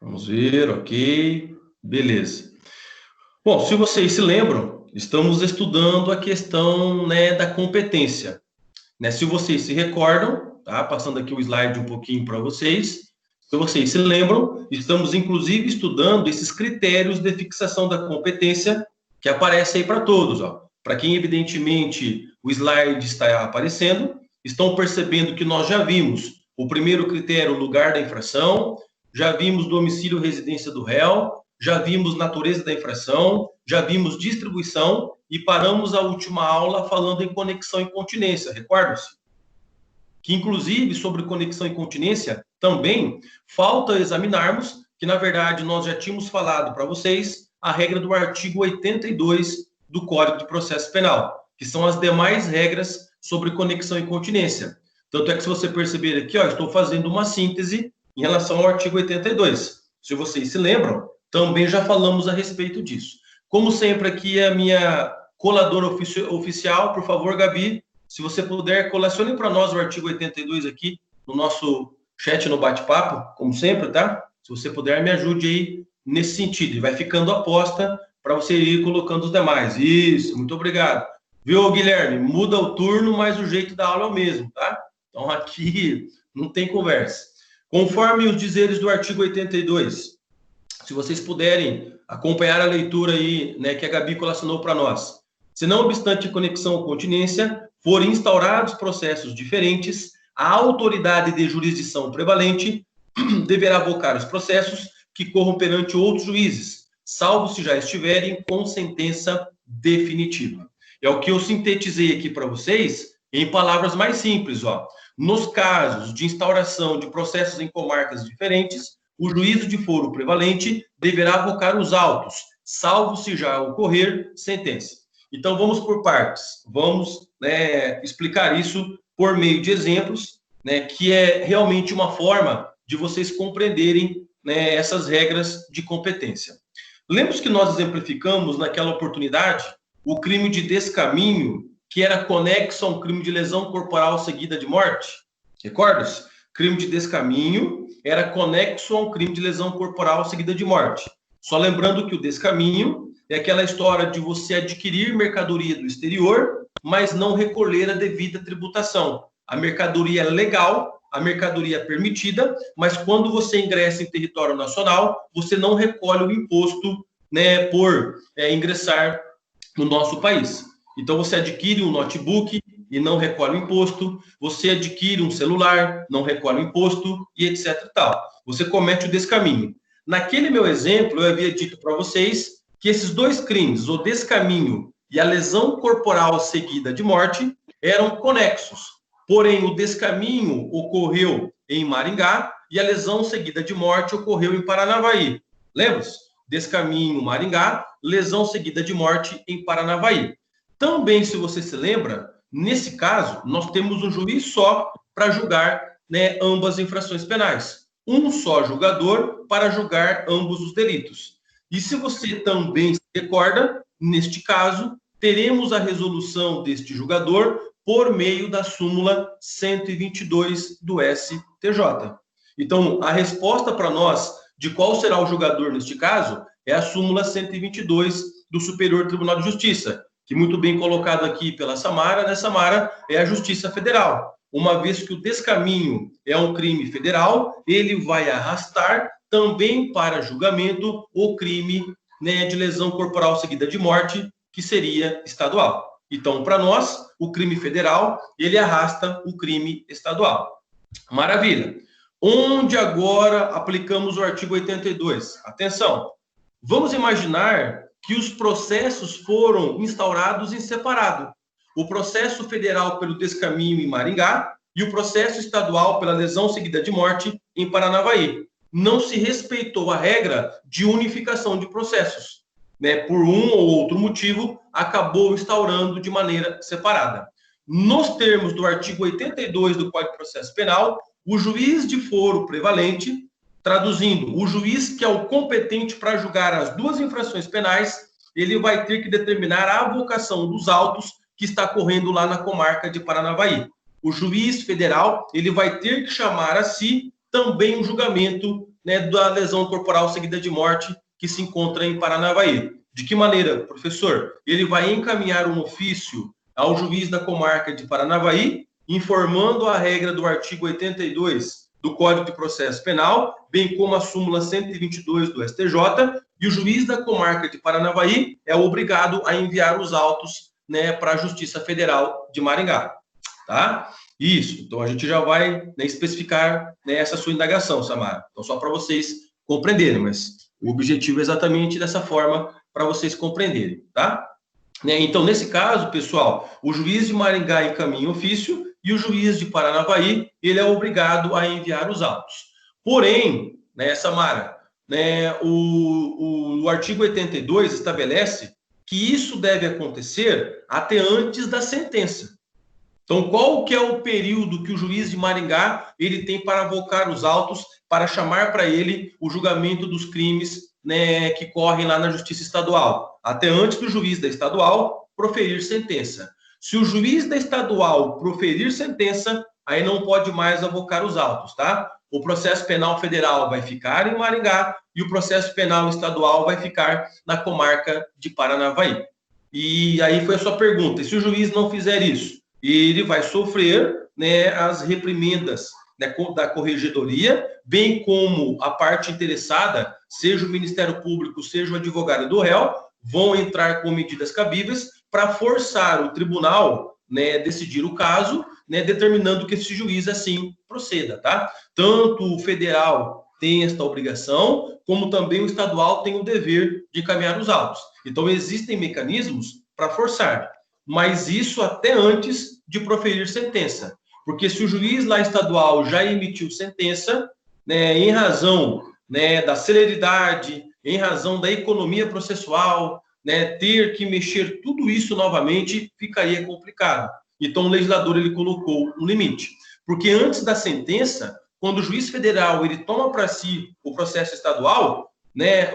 Vamos ver, ok. Beleza. Bom, se vocês se lembram, estamos estudando a questão, né, da competência. Né? Se vocês se recordam, tá? Passando aqui o slide um pouquinho para vocês. Se vocês se lembram, estamos inclusive estudando esses critérios de fixação da competência que aparecem aí para todos. Para quem, evidentemente, o slide está aparecendo, estão percebendo que nós já vimos o primeiro critério, lugar da infração, já vimos domicílio residência do réu, já vimos natureza da infração, já vimos distribuição e paramos a última aula falando em conexão e continência, recordam-se? Que, inclusive, sobre conexão e continência, também falta examinarmos que, na verdade, nós já tínhamos falado para vocês a regra do artigo 82 do Código de Processo Penal, que são as demais regras sobre conexão e continência. Tanto é que, se você perceber aqui, estou fazendo uma síntese em relação ao artigo 82. Se vocês se lembram, também já falamos a respeito disso. Como sempre, aqui é a minha coladora oficial, por favor, Gabi, se você puder, colecione para nós o artigo 82 aqui no nosso chat no bate-papo, como sempre, tá? Se você puder, me ajude aí nesse sentido. E vai ficando a aposta para você ir colocando os demais. Isso, muito obrigado. Viu, Guilherme? Muda o turno, mas o jeito da aula é o mesmo, tá? Então aqui não tem conversa. Conforme os dizeres do artigo 82, se vocês puderem acompanhar a leitura aí, né, que a Gabi colecionou para nós. Se não obstante conexão ou continência, forem instaurados processos diferentes, a autoridade de jurisdição prevalente deverá avocar os processos que corram perante outros juízes, salvo se já estiverem com sentença definitiva. É o que eu sintetizei aqui para vocês em palavras mais simples. Nos casos de instauração de processos em comarcas diferentes, o juízo de foro prevalente deverá avocar os autos, salvo se já ocorrer sentença. Então, vamos por partes. Vamos, né, explicar isso por meio de exemplos, né, que é realmente uma forma de vocês compreenderem, né, essas regras de competência. Lembra que nós exemplificamos naquela oportunidade o crime de descaminho, que era conexo a um crime de lesão corporal seguida de morte? Recorda-se? Crime de descaminho era conexo a um crime de lesão corporal seguida de morte. Só lembrando que o descaminho é aquela história de você adquirir mercadoria do exterior, mas não recolher a devida tributação. A mercadoria é legal, a mercadoria é permitida, mas quando você ingressa em território nacional, você não recolhe o imposto, né, por ingressar no nosso país. Então, você adquire um notebook e não recolhe o imposto, você adquire um celular, não recolhe o imposto e etc. Tal. Você comete o descaminho. Naquele meu exemplo, eu havia dito para vocês que esses dois crimes, o descaminho e a lesão corporal seguida de morte, eram conexos. Porém, o descaminho ocorreu em Maringá e a lesão seguida de morte ocorreu em Paranavaí. Lembra-se? Descaminho, Maringá, lesão seguida de morte em Paranavaí. Também, se você se lembra, nesse caso, nós temos um juiz só para julgar, né, ambas infrações penais. Um só julgador para julgar ambos os delitos. E se você também se recorda, neste caso, teremos a resolução deste julgador por meio da súmula 122 do STJ. Então, a resposta para nós de qual será o julgador neste caso é a súmula 122 do Superior Tribunal de Justiça, que muito bem colocado aqui pela Samara, né, Samara, é a Justiça Federal. Uma vez que o descaminho é um crime federal, ele vai arrastar também para julgamento o crime, né, de lesão corporal seguida de morte, que seria estadual. Então, para nós, o crime federal, ele arrasta o crime estadual. Maravilha. Onde agora aplicamos o artigo 82? Atenção, vamos imaginar que os processos foram instaurados em separado. O processo federal pelo descaminho em Maringá e o processo estadual pela lesão seguida de morte em Paranavaí. Não se respeitou a regra de unificação de processos, né? Por um ou outro motivo, acabou instaurando de maneira separada. Nos termos do artigo 82 do Código de Processo Penal, o juiz de foro prevalente, traduzindo, o juiz que é o competente para julgar as duas infrações penais, ele vai ter que determinar a avocação dos autos que está correndo lá na comarca de Paranavaí. O juiz federal, ele vai ter que chamar a si também o julgamento né, da lesão corporal seguida de morte que se encontra em Paranavaí. De que maneira, professor? Ele vai encaminhar um ofício ao juiz da comarca de Paranavaí, informando a regra do artigo 82 do Código de Processo Penal, bem como a súmula 122 do STJ, e o juiz da comarca de Paranavaí é obrigado a enviar os autos, né, para a Justiça Federal de Maringá, tá? Isso, então a gente já vai, né, especificar, né, essa sua indagação, Samara. Então, só para vocês compreenderem, mas o objetivo é exatamente dessa forma, para vocês compreenderem, tá? Né? Então, nesse caso, pessoal, o juiz de Maringá encaminha ofício e o juiz de Paranavaí, ele é obrigado a enviar os autos. Porém, né, Samara, né, o artigo 82 estabelece que isso deve acontecer até antes da sentença. Então, qual que é o período que o juiz de Maringá ele tem para avocar os autos, para chamar para ele o julgamento dos crimes, né, que correm lá na Justiça Estadual? Até antes do juiz da Estadual proferir sentença. Se o juiz da Estadual proferir sentença, aí não pode mais avocar os autos, tá? O processo penal federal vai ficar em Maringá e o processo penal estadual vai ficar na comarca de Paranavaí. E aí foi a sua pergunta, e se o juiz não fizer isso? Ele vai sofrer, né, as reprimendas, né, da corregedoria, bem como a parte interessada, seja o Ministério Público, seja o advogado do réu, vão entrar com medidas cabíveis para forçar o tribunal, né, decidir o caso, né, determinando que esse juiz assim proceda, tá? Tanto o federal tem esta obrigação, como também o estadual tem o dever de encaminhar os autos. Então, existem mecanismos para forçar, mas isso até antes de proferir sentença. Porque se o juiz lá estadual já emitiu sentença, né, em razão, né, da celeridade, em razão da economia processual, né, ter que mexer tudo isso novamente ficaria complicado. Então, o legislador ele colocou um limite. Porque antes da sentença, quando o juiz federal ele toma para si o processo estadual, né,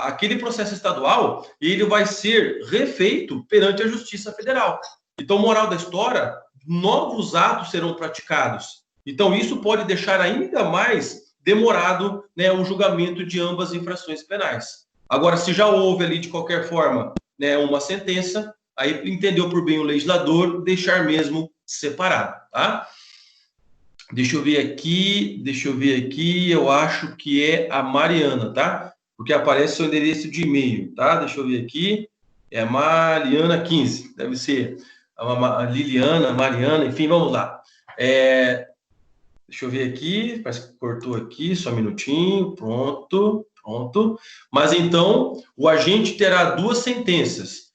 aquele processo estadual ele vai ser refeito perante a Justiça Federal. Então, moral da história, novos atos serão praticados. Então, isso pode deixar ainda mais demorado, né, o julgamento de ambas as infrações penais. Agora, se já houve ali, de qualquer forma, né, uma sentença, aí entendeu por bem o legislador deixar mesmo separado, tá? Deixa eu ver aqui, eu acho que é a Mariana, tá? Porque aparece o endereço de e-mail, tá? Deixa eu ver aqui, é a Mariana 15, deve ser a Liliana, Mariana, enfim, vamos lá. Deixa eu ver aqui, parece que cortou aqui, só um minutinho, pronto. Mas então, o agente terá duas sentenças.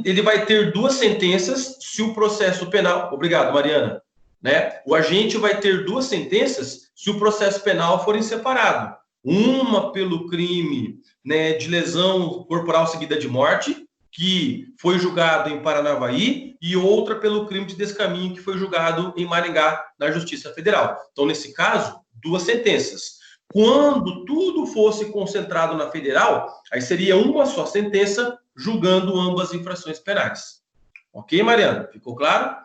Ele vai ter duas sentenças se o processo penal... Obrigado, Mariana. Né? O agente vai ter duas sentenças se o processo penal for separado. Uma pelo crime, né, de lesão corporal seguida de morte, que foi julgado em Paranavaí, e outra pelo crime de descaminho, que foi julgado em Maringá, na Justiça Federal. Então, nesse caso, duas sentenças. Quando tudo fosse concentrado na federal, aí seria uma só sentença, julgando ambas as infrações penais. Ok, Mariana? Ficou claro?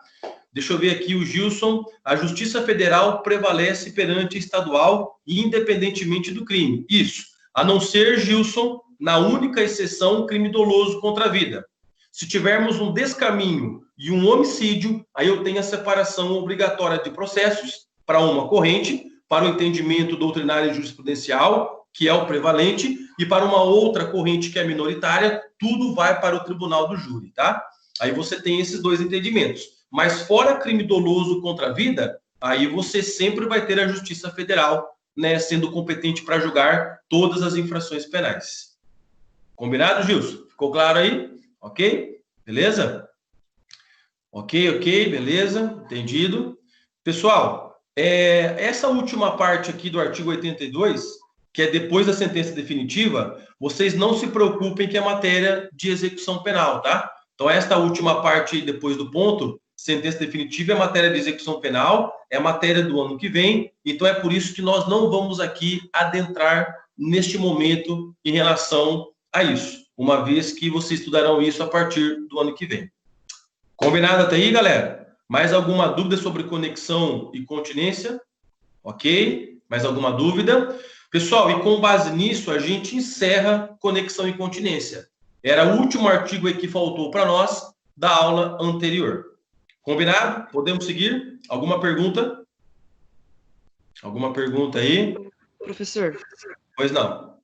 Deixa eu ver aqui o Gilson. A Justiça Federal prevalece perante a estadual, independentemente do crime. Isso. A não ser, Gilson, na única exceção, crime doloso contra a vida. Se tivermos um descaminho e um homicídio, aí eu tenho a separação obrigatória de processos para uma corrente, para o entendimento doutrinário e jurisprudencial, que é o prevalente, e para uma outra corrente que é minoritária, tudo vai para o tribunal do júri, tá? Aí você tem esses dois entendimentos. Mas fora crime doloso contra a vida, aí você sempre vai ter a Justiça Federal, né, sendo competente para julgar todas as infrações penais. Combinado, Gilson? Ficou claro aí? Ok? Beleza? Ok, beleza, entendido. Pessoal, essa última parte aqui do artigo 82, que é depois da sentença definitiva, vocês não se preocupem que é matéria de execução penal, tá? Então, esta última parte depois do ponto, sentença definitiva, é matéria de execução penal, é matéria do ano que vem, então é por isso que nós não vamos aqui adentrar neste momento em relação a isso, uma vez que vocês estudarão isso a partir do ano que vem. Combinado até aí, galera? Mais alguma dúvida sobre conexão e continência? Ok? Mais alguma dúvida? Pessoal, e com base nisso, a gente encerra conexão e continência. Era o último artigo aí que faltou para nós da aula anterior. Combinado? Podemos seguir? Alguma pergunta? Alguma pergunta aí? Professor. Pois não.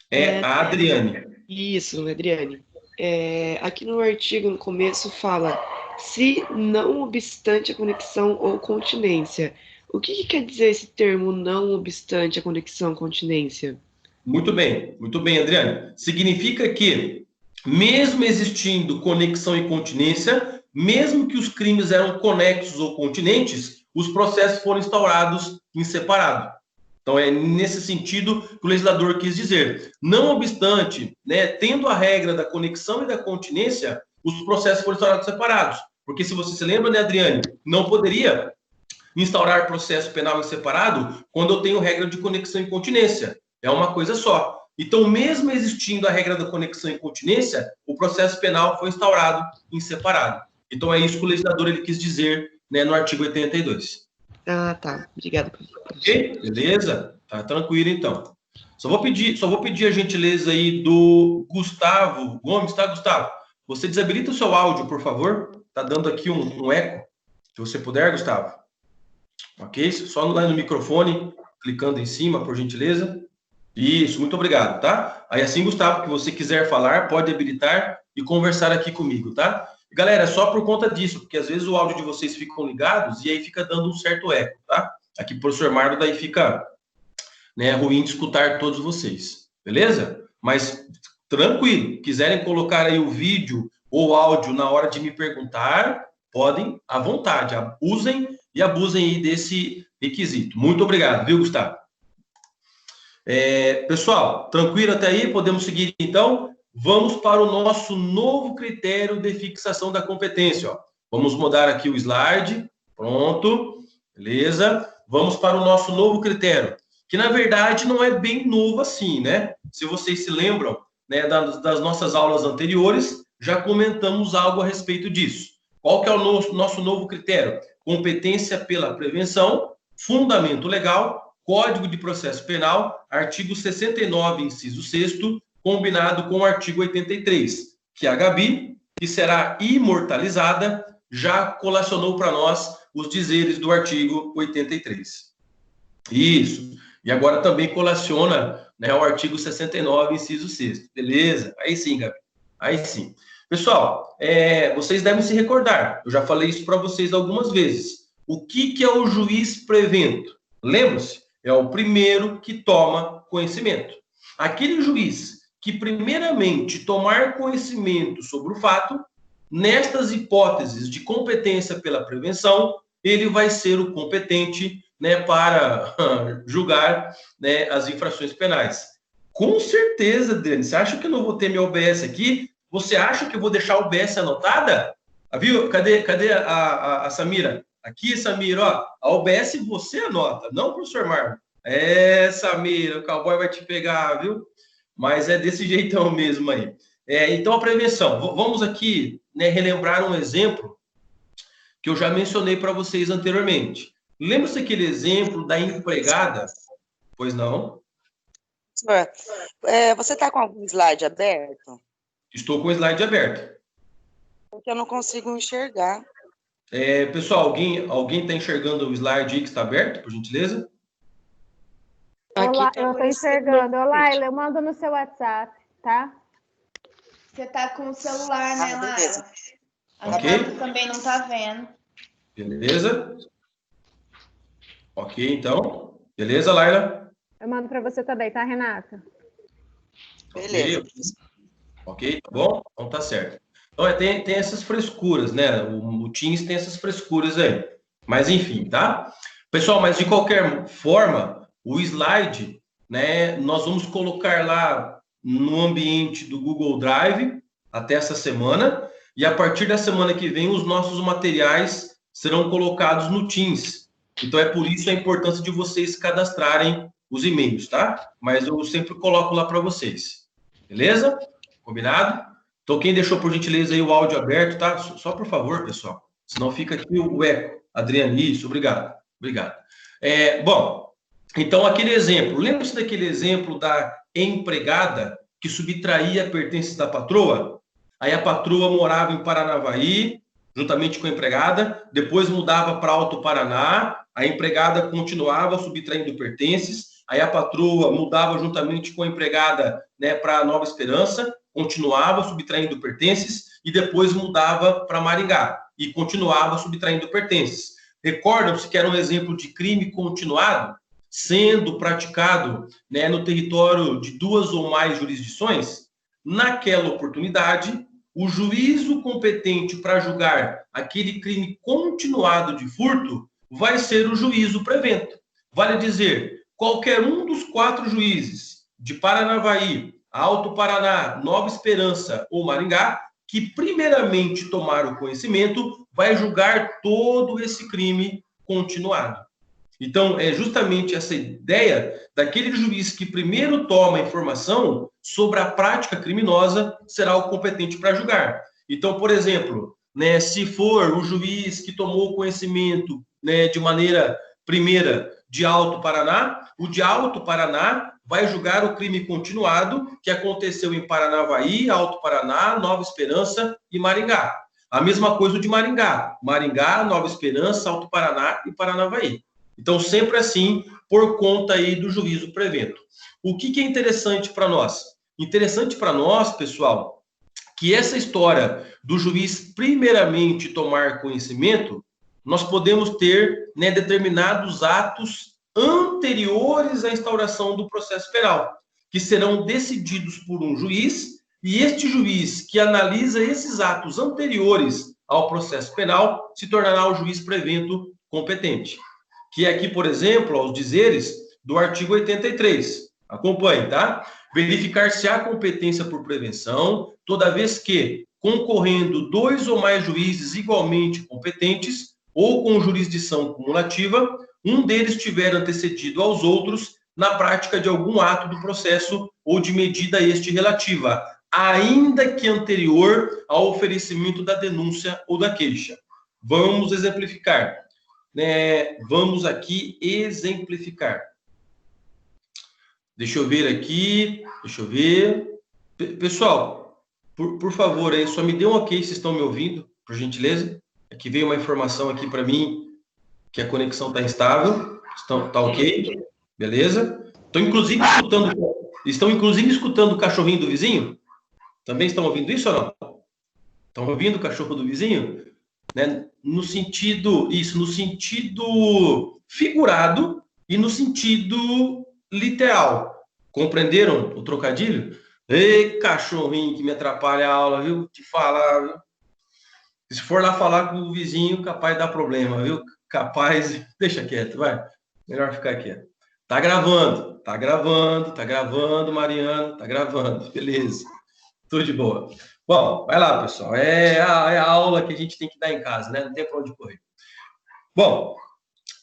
É a Adriane. Isso, Adriane. Aqui no artigo, no começo, fala se não obstante a conexão ou continência. O que quer dizer esse termo não obstante a conexão ou continência? Muito bem, Adriane. Significa que, mesmo existindo conexão e continência, mesmo que os crimes eram conexos ou continentes, os processos foram instaurados em separado. Então, é nesse sentido que o legislador quis dizer. Não obstante, né, tendo a regra da conexão e da continência, os processos foram instaurados separados. Porque, se você se lembra, né, Adriane, não poderia instaurar processo penal em separado quando eu tenho regra de conexão e continência. É uma coisa só. Então, mesmo existindo a regra da conexão e continência, o processo penal foi instaurado em separado. Então, é isso que o legislador ele quis dizer, né, no artigo 82. Ah, tá. Obrigada, professor. Ok? Beleza? Tá tranquilo, então. Só vou pedir a gentileza aí do Gustavo Gomes, tá, Gustavo? Você desabilita o seu áudio, por favor. Tá dando aqui um eco. Se você puder, Gustavo. Ok? Só lá no microfone, clicando em cima, por gentileza. Isso, muito obrigado, tá? Aí assim, Gustavo, que você quiser falar, pode habilitar e conversar aqui comigo, tá? Galera, só por conta disso, porque às vezes o áudio de vocês ficam ligados e aí fica dando um certo eco, tá? Aqui, professor Mardo, daí fica, né, ruim de escutar todos vocês, beleza? Mas tranquilo, quiserem colocar aí o vídeo ou áudio na hora de me perguntar, podem à vontade, usem e abusem aí desse requisito. Muito obrigado, viu, Gustavo? Pessoal, tranquilo até aí? Podemos seguir então? Vamos para o nosso novo critério de fixação da competência. Ó. Vamos mudar aqui o slide. Pronto. Beleza? Vamos para o nosso novo critério, que na verdade não é bem novo assim, né? Se vocês se lembram, né, das nossas aulas anteriores, já comentamos algo a respeito disso. Qual que é o nosso novo critério? Competência pela prevenção, fundamento legal, Código de Processo Penal, artigo 69, inciso 6º, combinado com o artigo 83, que a Gabi, que será imortalizada, já colacionou para nós os dizeres do artigo 83. Isso. E agora também colaciona, né, o artigo 69, inciso 6º. Beleza? Aí sim, Gabi. Aí sim. Pessoal, vocês devem se recordar, eu já falei isso para vocês algumas vezes. O que é o juiz prevento? Lembra-se? É o primeiro que toma conhecimento. Aquele juiz que primeiramente tomar conhecimento sobre o fato, nestas hipóteses de competência pela prevenção, ele vai ser o competente, né, para julgar, né, as infrações penais. Com certeza, Dani, você acha que eu não vou ter minha OBS aqui? Você acha que eu vou deixar a OBS anotada? Viu? Cadê a Samira? Aqui, Samira, ó, a OBS você anota, não o professor Marlon. Samira, o cowboy vai te pegar, viu? Mas é desse jeitão mesmo aí. Então, a prevenção. Vamos aqui, né, relembrar um exemplo que eu já mencionei para vocês anteriormente. Lembra-se aquele exemplo da empregada? Pois não? Senhor, você está com algum slide aberto? Estou com o slide aberto. Porque eu não consigo enxergar. Pessoal, alguém está enxergando o slide aí que está aberto, por gentileza? Olá, eu estou enxergando. Olá, eu mando no seu WhatsApp, tá? Você tá com o celular, né, Laila? A Ok. Renata também não tá vendo. Beleza? Ok, então. Beleza, Laila? Eu mando para você também, tá, Renata? Beleza. Ok, tá bom? Então tá certo. Então, tem essas frescuras, né? O Teams tem essas frescuras aí. Mas enfim, tá? Pessoal, mas de qualquer forma, o slide, né? Nós vamos colocar lá no ambiente do Google Drive até essa semana. E a partir da semana que vem, os nossos materiais serão colocados no Teams. Então, é por isso a importância de vocês cadastrarem os e-mails, tá? Mas eu sempre coloco lá para vocês. Beleza? Combinado? Então, quem deixou, por gentileza, aí o áudio aberto, tá? Só por favor, pessoal. Senão fica aqui o eco. Adriane, isso, obrigado. Obrigado. Bom, Então, aquele exemplo, lembra-se daquele exemplo da empregada que subtraía pertences da patroa? Aí a patroa morava em Paranavaí, juntamente com a empregada, depois mudava para Alto Paraná, a empregada continuava subtraindo pertences, aí a patroa mudava juntamente com a empregada, né, para Nova Esperança, continuava subtraindo pertences, e depois mudava para Maringá, e continuava subtraindo pertences. Recordam-se que era um exemplo de crime continuado, sendo praticado, né, no território de 2 ou mais jurisdições? Naquela oportunidade, o juízo competente para julgar aquele crime continuado de furto vai ser o juízo prevento. Vale dizer, qualquer um dos 4 juízes de Paranavaí, Alto Paraná, Nova Esperança ou Maringá, que primeiramente tomar o conhecimento, vai julgar todo esse crime continuado. Então, é justamente essa ideia daquele juiz que primeiro toma a informação sobre a prática criminosa será o competente para julgar. Então, por exemplo, né, se for o juiz que tomou conhecimento, né, de maneira primeira de Alto Paraná, o de Alto Paraná vai julgar o crime continuado que aconteceu em Paranavaí, Alto Paraná, Nova Esperança e Maringá. A mesma coisa o de Maringá. Maringá, Nova Esperança, Alto Paraná e Paranavaí. Então, sempre assim, por conta aí do juízo prevento. O que é interessante para nós? Interessante para nós, pessoal, que essa história do juiz primeiramente tomar conhecimento, nós podemos ter, né, determinados atos anteriores à instauração do processo penal, que serão decididos por um juiz, e este juiz que analisa esses atos anteriores ao processo penal se tornará o juiz prevento competente. Que é aqui, por exemplo, aos dizeres do artigo 83. Acompanhe, tá? Verificar se há competência por prevenção, toda vez que, concorrendo 2 ou mais juízes igualmente competentes, ou com jurisdição cumulativa, um deles tiver antecedido aos outros na prática de algum ato do processo ou de medida este relativa, ainda que anterior ao oferecimento da denúncia ou da queixa. Vamos exemplificar. Vamos aqui exemplificar. Deixa eu ver aqui. Pessoal, por favor, aí, só me dê um ok se estão me ouvindo, por gentileza. Aqui veio uma informação aqui para mim que a conexão está instável. Tá ok? Beleza? Estão inclusive escutando o cachorrinho do vizinho? Também estão ouvindo isso ou não? Estão ouvindo o cachorro do vizinho? Né? No sentido figurado e no sentido literal. Compreenderam o trocadilho? Ei, cachorrinho que me atrapalha a aula, viu? Te falar, viu? Se for lá falar com o vizinho, capaz de dar problema, viu? Capaz, deixa quieto, vai. Melhor ficar quieto. Tá gravando, Mariana, tá gravando, beleza. Tudo de boa. Bom, vai lá, pessoal. É a aula que a gente tem que dar em casa, né? Não tem para onde correr. Bom,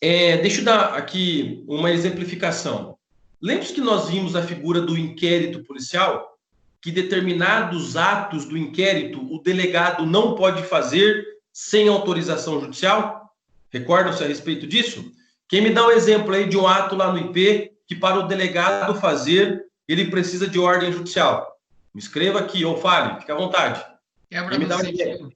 deixa eu dar aqui uma exemplificação. Lembra-se que nós vimos a figura do inquérito policial? Que determinados atos do inquérito o delegado não pode fazer sem autorização judicial? Recordam-se a respeito disso? Quem me dá um exemplo aí de um ato lá no IP que para o delegado fazer, ele precisa de ordem judicial? Me escreva aqui ou fale, fique à vontade. Quebra do sigilo.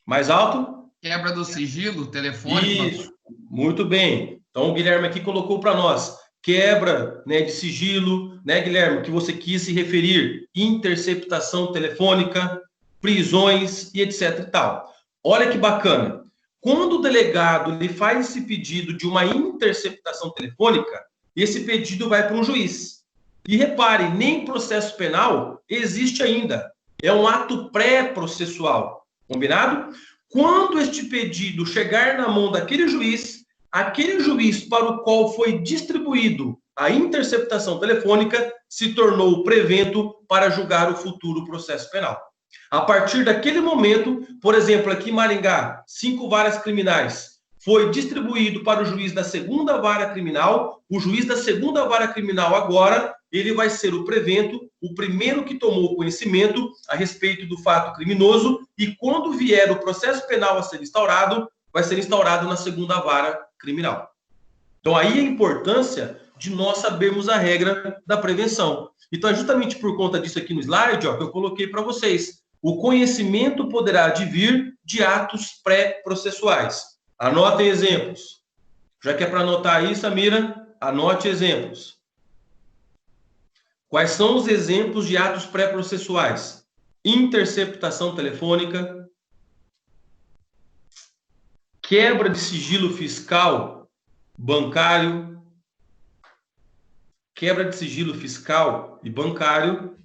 Mais alto? Quebra do sigilo telefônico. Isso, muito bem. Então, o Guilherme aqui colocou para nós. Quebra, né, de sigilo, né, Guilherme, que você quis se referir, interceptação telefônica, prisões e etc e tal. Olha que bacana. Quando o delegado ele faz esse pedido de uma interceptação telefônica, esse pedido vai para um juiz. E reparem, nem processo penal existe ainda. É um ato pré-processual. Combinado? Quando este pedido chegar na mão daquele juiz, aquele juiz para o qual foi distribuído a interceptação telefônica se tornou prevento para julgar o futuro processo penal. A partir daquele momento, por exemplo, aqui em Maringá, 5 varas criminais, foi distribuído para o juiz da 2ª vara criminal. O juiz da 2ª vara criminal agora, ele vai ser o prevento, o primeiro que tomou conhecimento a respeito do fato criminoso, e quando vier o processo penal a ser instaurado, vai ser instaurado na 2ª vara criminal. Então, aí a importância de nós sabermos a regra da prevenção. Então, é justamente por conta disso aqui no slide, ó, que eu coloquei para vocês. O conhecimento poderá advir de atos pré-processuais. Anotem exemplos. Já que é para anotar aí, Samira, anote exemplos. Quais são os exemplos de atos pré-processuais? Interceptação telefônica, quebra de sigilo fiscal bancário, quebra de sigilo fiscal e bancário,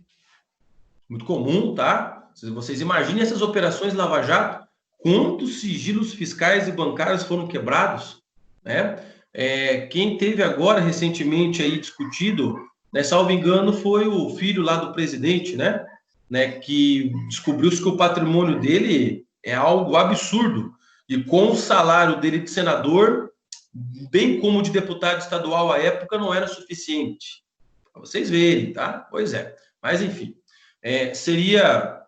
muito comum, tá? Vocês imaginem essas operações Lava Jato, quantos sigilos fiscais e bancários foram quebrados, né? Quem teve agora recentemente aí discutido, né, salvo engano, foi o filho lá do presidente, né, que descobriu-se que o patrimônio dele é algo absurdo, e com o salário dele de senador, bem como de deputado estadual à época, não era suficiente. Para vocês verem, tá? Pois é. Mas, enfim, seria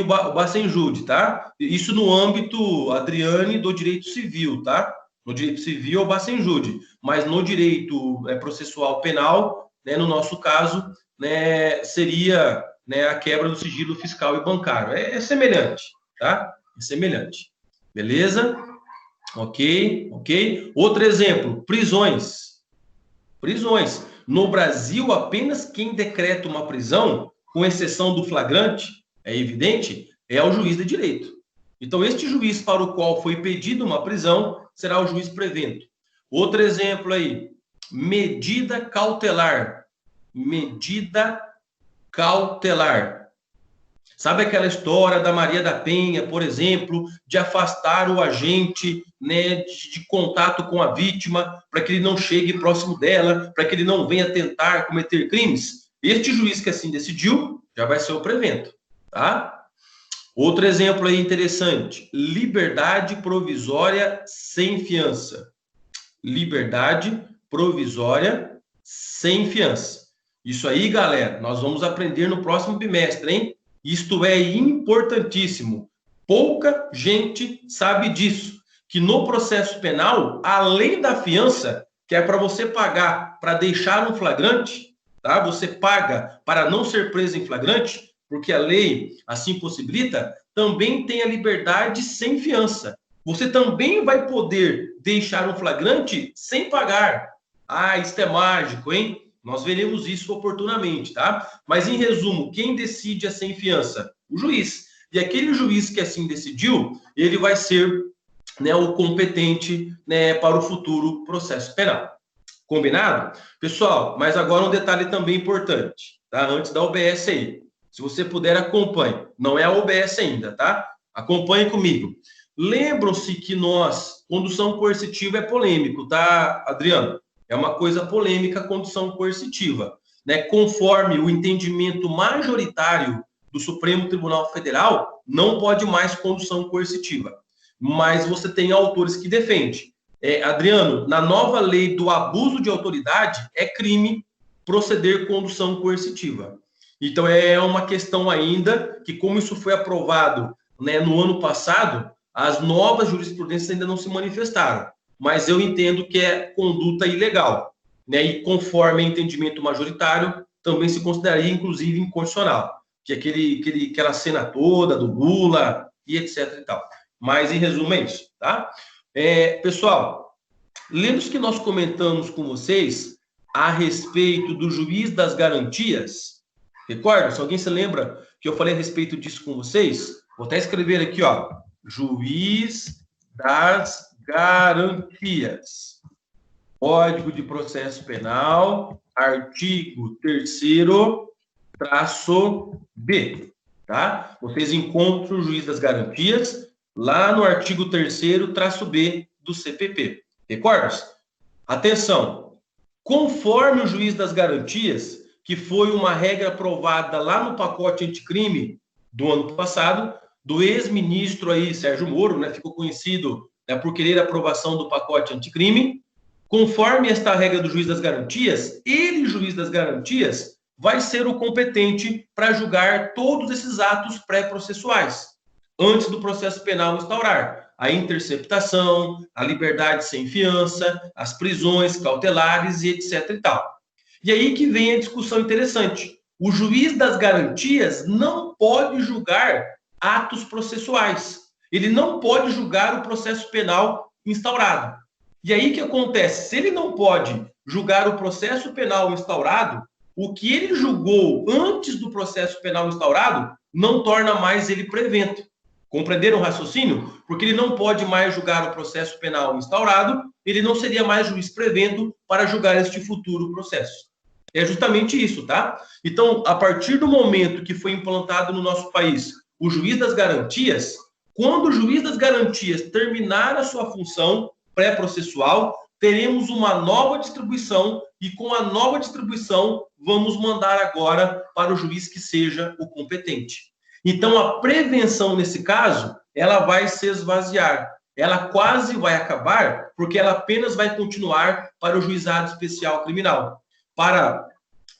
o Bacenjude, tá? Isso no âmbito, Adriane, do direito civil, tá? No direito civil é o Bacenjude, mas no direito processual penal, né, no nosso caso, né, seria, né, a quebra do sigilo fiscal e bancário. É semelhante, tá? É semelhante. Beleza? Ok. Outro exemplo, prisões. Prisões. No Brasil, apenas quem decreta uma prisão, com exceção do flagrante, é evidente, é o juiz de direito. Então, este juiz para o qual foi pedida uma prisão será o juiz prevento. Outro exemplo aí, medida cautelar. Medida cautelar. Sabe aquela história da Maria da Penha, por exemplo, de afastar o agente, né, de contato com a vítima, para que ele não chegue próximo dela, para que ele não venha tentar cometer crimes? Este juiz que assim decidiu, já vai ser o prevento, tá? Outro exemplo aí interessante, liberdade provisória sem fiança. Liberdade provisória sem fiança. Isso aí, galera, nós vamos aprender no próximo bimestre, hein? Isto é importantíssimo. Pouca gente sabe disso. Que no processo penal, além da fiança, que é para você pagar para deixar um flagrante, tá? Você paga para não ser preso em flagrante, porque a lei assim possibilita, também tem a liberdade sem fiança. Você também vai poder deixar um flagrante sem pagar. Ah, isso é mágico, hein? Nós veremos isso oportunamente, tá? Mas, em resumo, quem decide a sem fiança? O juiz. E aquele juiz que assim decidiu, ele vai ser, né, o competente, né, para o futuro processo penal. Combinado? Pessoal, mas agora um detalhe também importante, tá? Antes da OBS aí. Se você puder, acompanhe. Não é a OBS ainda, tá? Acompanhe comigo. Lembram-se que condução coercitiva é polêmico, tá, Adriano? É uma coisa polêmica a condução coercitiva, né? Conforme o entendimento majoritário do Supremo Tribunal Federal, não pode mais condução coercitiva. Mas você tem autores que defendem. Adriano, na nova lei do abuso de autoridade, é crime proceder condução coercitiva. Então, é uma questão ainda que, como isso foi aprovado, né, no ano passado, as novas jurisprudências ainda não se manifestaram. Mas eu entendo que é conduta ilegal, né? E conforme entendimento majoritário, também se consideraria, inclusive, inconstitucional, que é aquela cena toda do Lula e etc. e tal. Mas, em resumo, é isso, tá? Pessoal, lembra que nós comentamos com vocês a respeito do juiz das garantias? Recorda? Se alguém se lembra que eu falei a respeito disso com vocês, vou até escrever aqui, ó, juiz das garantias. Código de Processo Penal, artigo 3º-B, tá? Vocês encontram o juiz das garantias lá no artigo 3º-B do CPP. Recorda-se? Atenção! Conforme o juiz das garantias, que foi uma regra aprovada lá no pacote anticrime do ano passado, do ex-ministro aí, Sérgio Moro, né? Ficou conhecido, né, por querer a aprovação do pacote anticrime. Conforme esta regra do juiz das garantias, ele, juiz das garantias, vai ser o competente para julgar todos esses atos pré-processuais, antes do processo penal instaurar. a interceptação, a liberdade sem fiança, as prisões cautelares e etc. e tal. E aí que vem a discussão interessante. O juiz das garantias não pode julgar atos processuais. Ele não pode julgar o processo penal instaurado. E aí que acontece? Se ele não pode julgar o processo penal instaurado, o que ele julgou antes do processo penal instaurado não torna mais ele prevento. Compreenderam o raciocínio? Porque ele não pode mais julgar o processo penal instaurado, ele não seria mais juiz prevento para julgar este futuro processo. É justamente isso, tá? Então, a partir do momento que foi implantado no nosso país o juiz das garantias, quando o juiz das garantias terminar a sua função pré-processual, teremos uma nova distribuição e com a nova distribuição vamos mandar agora para o juiz que seja o competente. Então, a prevenção, nesse caso, ela vai se esvaziar. Ela quase vai acabar, porque ela apenas vai continuar para o juizado especial criminal. Para,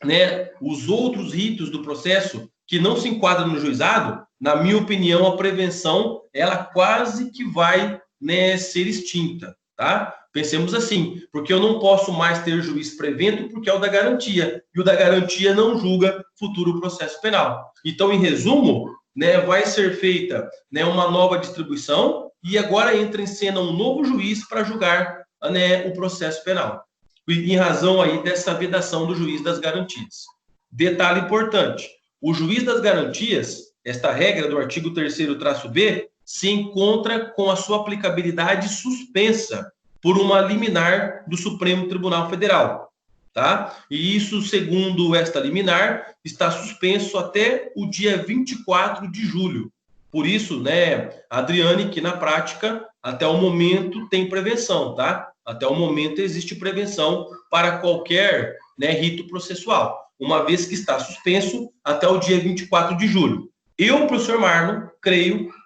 né, os outros ritos do processo que não se enquadram no juizado, na minha opinião, a prevenção, ela quase que vai, né, ser extinta, tá? Pensemos assim, porque eu não posso mais ter juiz prevento porque é o da garantia, e o da garantia não julga futuro processo penal. Então, em resumo, né, vai ser feita, né, uma nova distribuição e agora entra em cena um novo juiz para julgar, né, o processo penal, em razão aí dessa vedação do juiz das garantias. Detalhe importante, o juiz das garantias, esta regra do artigo 3º-B, se encontra com a sua aplicabilidade suspensa por uma liminar do Supremo Tribunal Federal, tá? E isso, segundo esta liminar, está suspenso até o dia 24 de julho. Por isso, né, Adriane, que na prática, até o momento, tem prevenção, tá? Até o momento existe prevenção para qualquer, né, rito processual, uma vez que está suspenso até o dia 24 de julho. Eu, professor Marlon,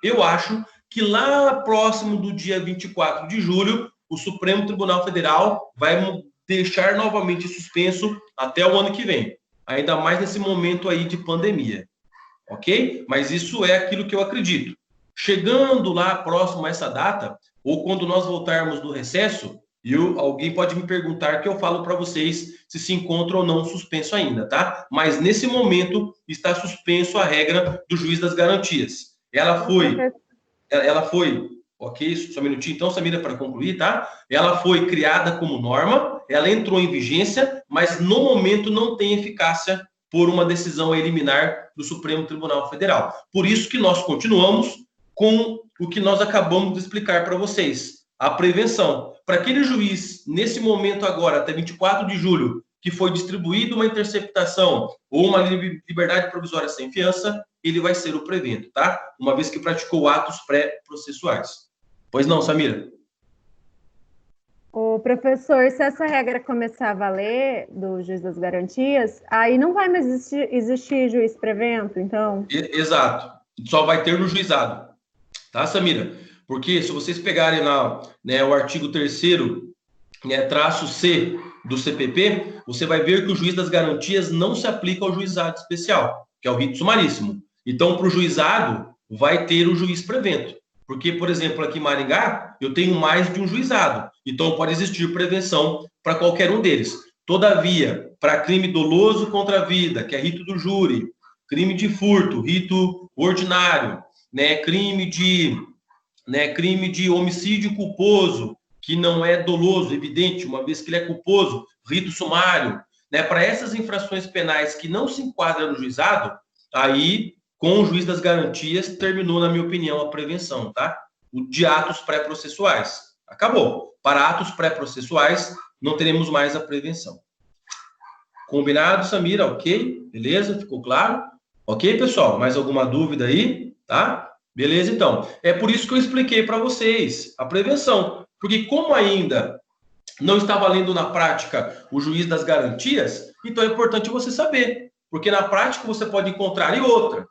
eu acho que lá próximo do dia 24 de julho, o Supremo Tribunal Federal vai deixar novamente suspenso até o ano que vem. Ainda mais nesse momento aí de pandemia. Ok? Mas isso é aquilo que eu acredito. Chegando lá próximo a essa data, ou quando nós voltarmos do recesso, alguém pode me perguntar que eu falo para vocês se encontra ou não suspenso ainda, tá? Mas nesse momento está suspenso a regra do juiz das garantias. Ela foi, ok? Só um minutinho então, Samira, para concluir, tá? Ela foi criada como norma, ela entrou em vigência, mas no momento não tem eficácia por uma decisão eliminar do Supremo Tribunal Federal. Por isso que nós continuamos com o que nós acabamos de explicar para vocês, a prevenção. Para aquele juiz, nesse momento agora, até 24 de julho, que foi distribuída uma interceptação ou uma liberdade provisória sem fiança, ele vai ser o prevento, tá? Uma vez que praticou atos pré-processuais. Pois não, Samira? O professor, se essa regra começar a valer do juiz das garantias, aí não vai mais existir juiz prevento, então? Exato. Só vai ter no juizado. Tá, Samira? Porque se vocês pegarem lá, né, o artigo 3º, né, -C do CPP, você vai ver que o juiz das garantias não se aplica ao juizado especial, que é o rito sumaríssimo. Então, para o juizado, vai ter o juiz prevento. Porque, por exemplo, aqui em Maringá, eu tenho mais de um juizado. Então, pode existir prevenção para qualquer um deles. Todavia, para crime doloso contra a vida, que é rito do júri, crime de furto, rito ordinário, né, crime de homicídio culposo, que não é doloso, evidente, uma vez que ele é culposo, rito sumário, né, para essas infrações penais que não se enquadram no juizado, aí, com o juiz das garantias, terminou, na minha opinião, a prevenção, tá? O de atos pré-processuais. Acabou. Para atos pré-processuais, não teremos mais a prevenção. Combinado, Samira? Ok? Beleza? Ficou claro? Ok, pessoal? Mais alguma dúvida aí? Tá? Beleza, então. É por isso que eu expliquei para vocês a prevenção. Porque como ainda não está valendo na prática o juiz das garantias, então é importante você saber. Porque na prática você pode encontrar e outra.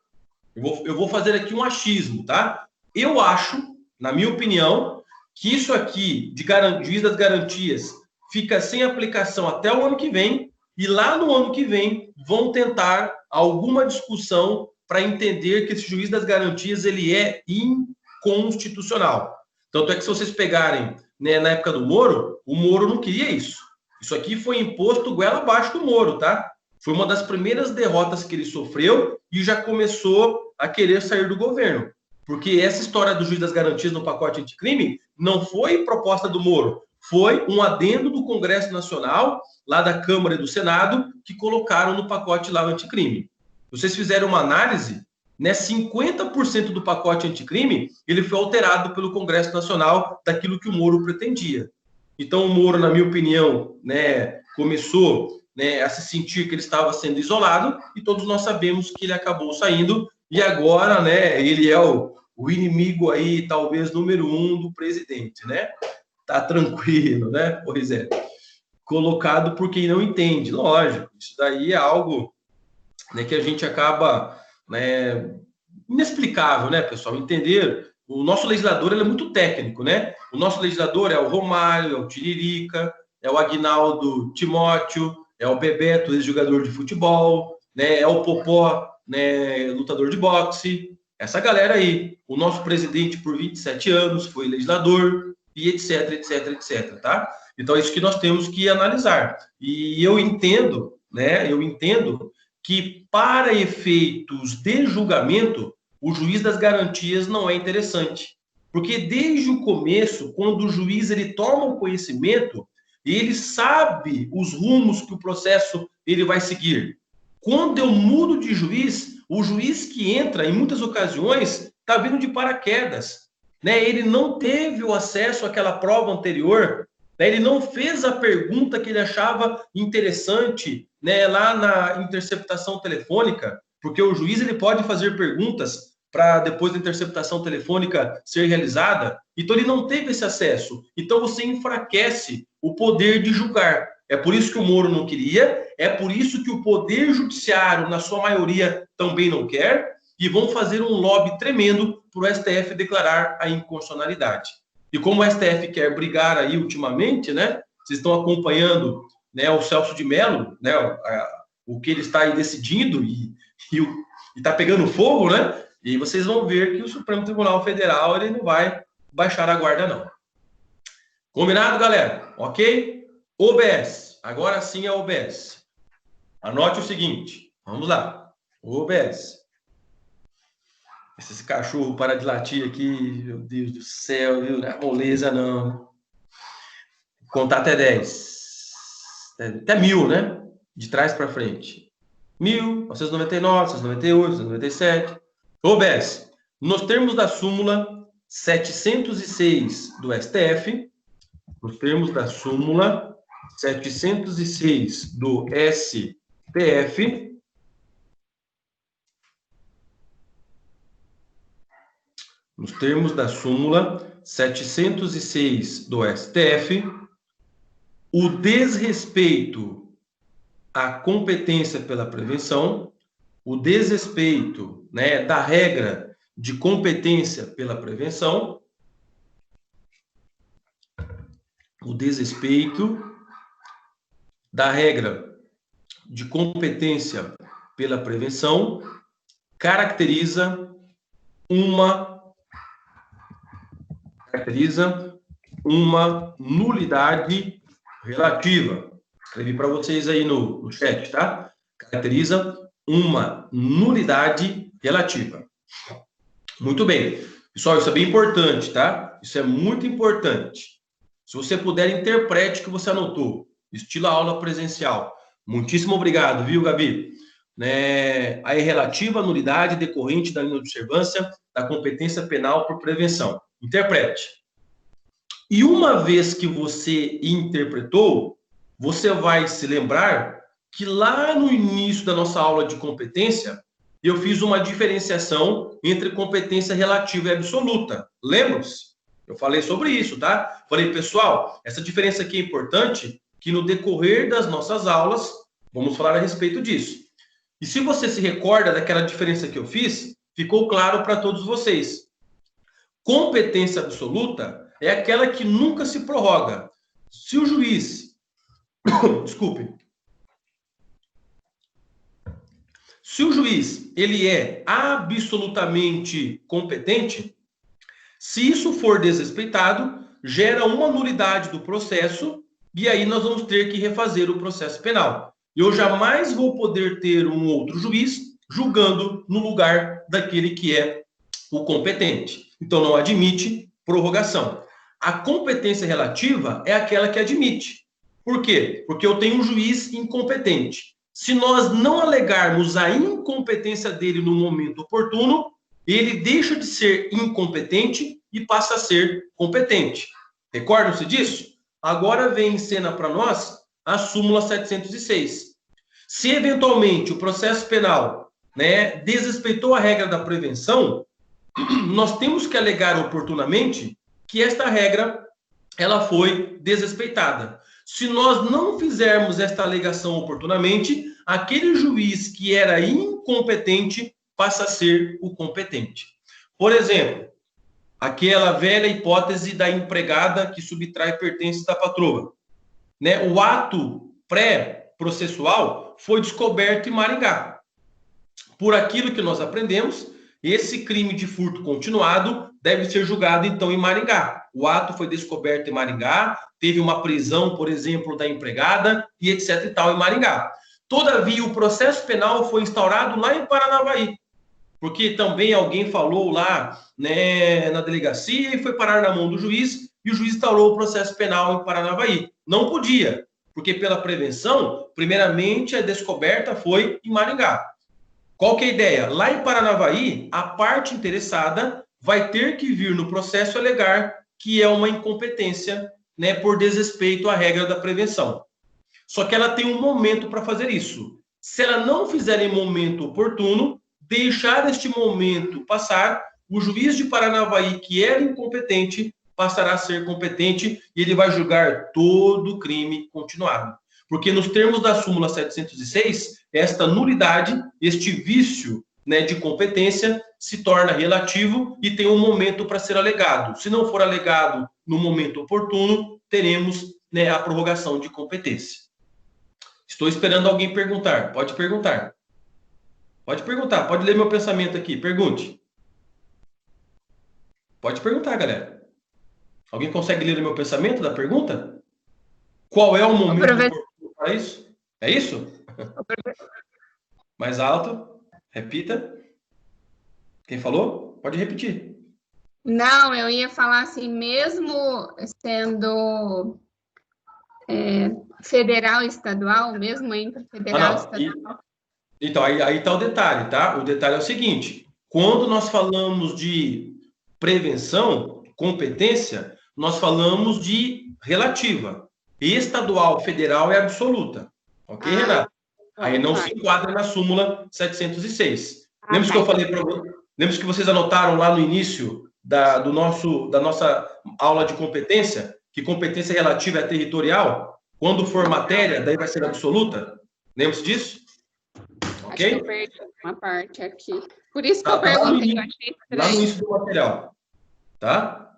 Eu vou fazer aqui um achismo, tá? Eu acho, na minha opinião, que isso aqui de juiz das garantias fica sem aplicação até o ano que vem, e lá no ano que vem vão tentar alguma discussão para entender que esse juiz das garantias ele é inconstitucional. Tanto é que se vocês pegarem, né, na época do Moro, o Moro não queria isso. Isso aqui foi imposto goela abaixo do Moro, tá? Foi uma das primeiras derrotas que ele sofreu e já começou a querer sair do governo. Porque essa história do juiz das garantias no pacote anticrime não foi proposta do Moro, foi um adendo do Congresso Nacional, lá da Câmara e do Senado, que colocaram no pacote lá anticrime. Vocês fizeram uma análise, né? 50% do pacote anticrime, ele foi alterado pelo Congresso Nacional daquilo que o Moro pretendia. Então, o Moro, na minha opinião, né, começou, né, a se sentir que ele estava sendo isolado, e todos nós sabemos que ele acabou saindo, e agora, né, ele é o inimigo aí, talvez, número 1 do presidente, né? Tá tranquilo, né? Pois é. Colocado por quem não entende. Lógico, isso daí é algo, né, que a gente acaba, né, inexplicável, né, pessoal? Entender. O nosso legislador, ele é muito técnico, né? O nosso legislador é o Romário, é o Tiririca, é o Aguinaldo Timóteo, é o Bebeto, ex-jogador de futebol, né? É o Popó, né, lutador de boxe. Essa galera aí. O nosso presidente, por 27 anos, foi legislador, e etc, etc, etc, tá? Então, é isso que nós temos que analisar. E eu entendo, né? Eu entendo que, para efeitos de julgamento, o juiz das garantias não é interessante. Porque desde o começo, quando o juiz ele toma o conhecimento, ele sabe os rumos que o processo ele vai seguir. Quando eu mudo de juiz, o juiz que entra, em muitas ocasiões, está vindo de paraquedas. Né? Ele não teve o acesso àquela prova anterior, né? Ele não fez a pergunta que ele achava interessante, né, lá na interceptação telefônica, porque o juiz ele pode fazer perguntas para depois da interceptação telefônica ser realizada, então ele não teve esse acesso. Então você enfraquece o poder de julgar. É por isso que o Moro não queria, é por isso que o Poder Judiciário, na sua maioria, também não quer, e vão fazer um lobby tremendo para o STF declarar a inconstitucionalidade. E como o STF quer brigar aí ultimamente, né? Vocês estão acompanhando, né, o Celso de Mello, né, o que ele está aí decidindo e está pegando fogo, né? E vocês vão ver que o Supremo Tribunal Federal ele não vai baixar a guarda, não. Combinado, galera? Ok? OBS. Agora sim é OBS. Anote o seguinte. Vamos lá. OBS. Esse cachorro para de latir aqui, meu Deus do céu, viu? Não é moleza, não. Contar até 10. Até 1000, né? De trás para frente. 1999, 1998, 1997. OBS. Nos termos da súmula 706 do STF, nos termos da súmula 706 do STF, nos termos da súmula 706 do STF, o desrespeito à competência pela prevenção, o desrespeito, né, da regra de competência pela prevenção, o desrespeito da regra de competência pela prevenção caracteriza uma nulidade relativa. Escrevi para vocês aí no chat, tá? Caracteriza uma nulidade relativa. Muito bem. Pessoal, isso é bem importante, tá? Isso é muito importante. Se você puder, interprete o que você anotou. Estilo aula presencial. Muitíssimo obrigado, viu, Gabi? Né? A irrelativa nulidade decorrente da inobservância da competência penal por prevenção. Interprete. E uma vez que você interpretou, você vai se lembrar que lá no início da nossa aula de competência, eu fiz uma diferenciação entre competência relativa e absoluta. Lembram-se? Eu falei sobre isso, tá? Falei, pessoal, essa diferença aqui é importante, que no decorrer das nossas aulas, vamos falar a respeito disso. E se você se recorda daquela diferença que eu fiz, ficou claro para todos vocês. Competência absoluta é aquela que nunca se prorroga. Se o juiz... Desculpe. Se o juiz ele é absolutamente competente, Se isso for desrespeitado, gera uma nulidade do processo e aí nós vamos ter que refazer o processo penal. Eu jamais vou poder ter um outro juiz julgando no lugar daquele que é o competente. Então, não admite prorrogação. A competência relativa é aquela que admite. Por quê? Porque eu tenho um juiz incompetente. Se nós não alegarmos a incompetência dele no momento oportuno, ele deixa de ser incompetente e passa a ser competente. Recordam-se disso? Agora vem em cena para nós a súmula 706. Se eventualmente o processo penal, desrespeitou a regra da prevenção, nós temos que alegar oportunamente que esta regra ela foi desrespeitada. Se nós não fizermos esta alegação oportunamente, aquele juiz que era incompetente passa a ser o competente. Por exemplo, aquela velha hipótese da empregada que subtrai pertences da patroa. O ato pré-processual foi descoberto em Maringá. Por aquilo que nós aprendemos, esse crime de furto continuado deve ser julgado, então, em Maringá. O ato foi descoberto em Maringá, teve uma prisão, por exemplo, da empregada e etc. e tal em Maringá. Todavia, o processo penal foi instaurado lá em Paranavaí, porque também alguém falou lá na delegacia e foi parar na mão do juiz, e o juiz instaurou o processo penal em Paranavaí. Não podia, porque pela prevenção, primeiramente, a descoberta foi em Maringá. Qual que é a ideia? Lá em Paranavaí, a parte interessada vai ter que vir no processo alegar que é uma incompetência, por desrespeito à regra da prevenção. Só que ela tem um momento para fazer isso. Se ela não fizer em momento oportuno, deixar este momento passar, o juiz de Paranavaí, que era incompetente, passará a ser competente e ele vai julgar todo o crime continuado. Porque nos termos da súmula 706, esta nulidade, este vício de competência se torna relativo e tem um momento para ser alegado. Se não for alegado no momento oportuno, teremos a prorrogação de competência. Estou esperando alguém perguntar. Pode perguntar. Pode perguntar. Pode ler meu pensamento aqui. Pergunte. Pode perguntar, galera. Alguém consegue ler o meu pensamento da pergunta? Qual é o momento oportuno para isso? É isso? Mais alto. Repita. Quem falou? Pode repetir. Não, eu ia falar assim, mesmo sendo federal e estadual, mesmo entre federal e estadual. Então, aí está o detalhe, tá? O detalhe é o seguinte, quando nós falamos de prevenção, competência, nós falamos de relativa. Estadual, federal é absoluta. Ok, Renata? Aí não se enquadra na súmula 706. Lembra que eu falei para vocês? Lembra que vocês anotaram lá no início da nossa aula de competência, que competência relativa é territorial? Quando for matéria, daí vai ser absoluta? Lembra-se disso? Ok? Acho que eu perdi uma parte aqui. Por isso que eu perguntei, eu achei estranho. Lá no início do material. Tá?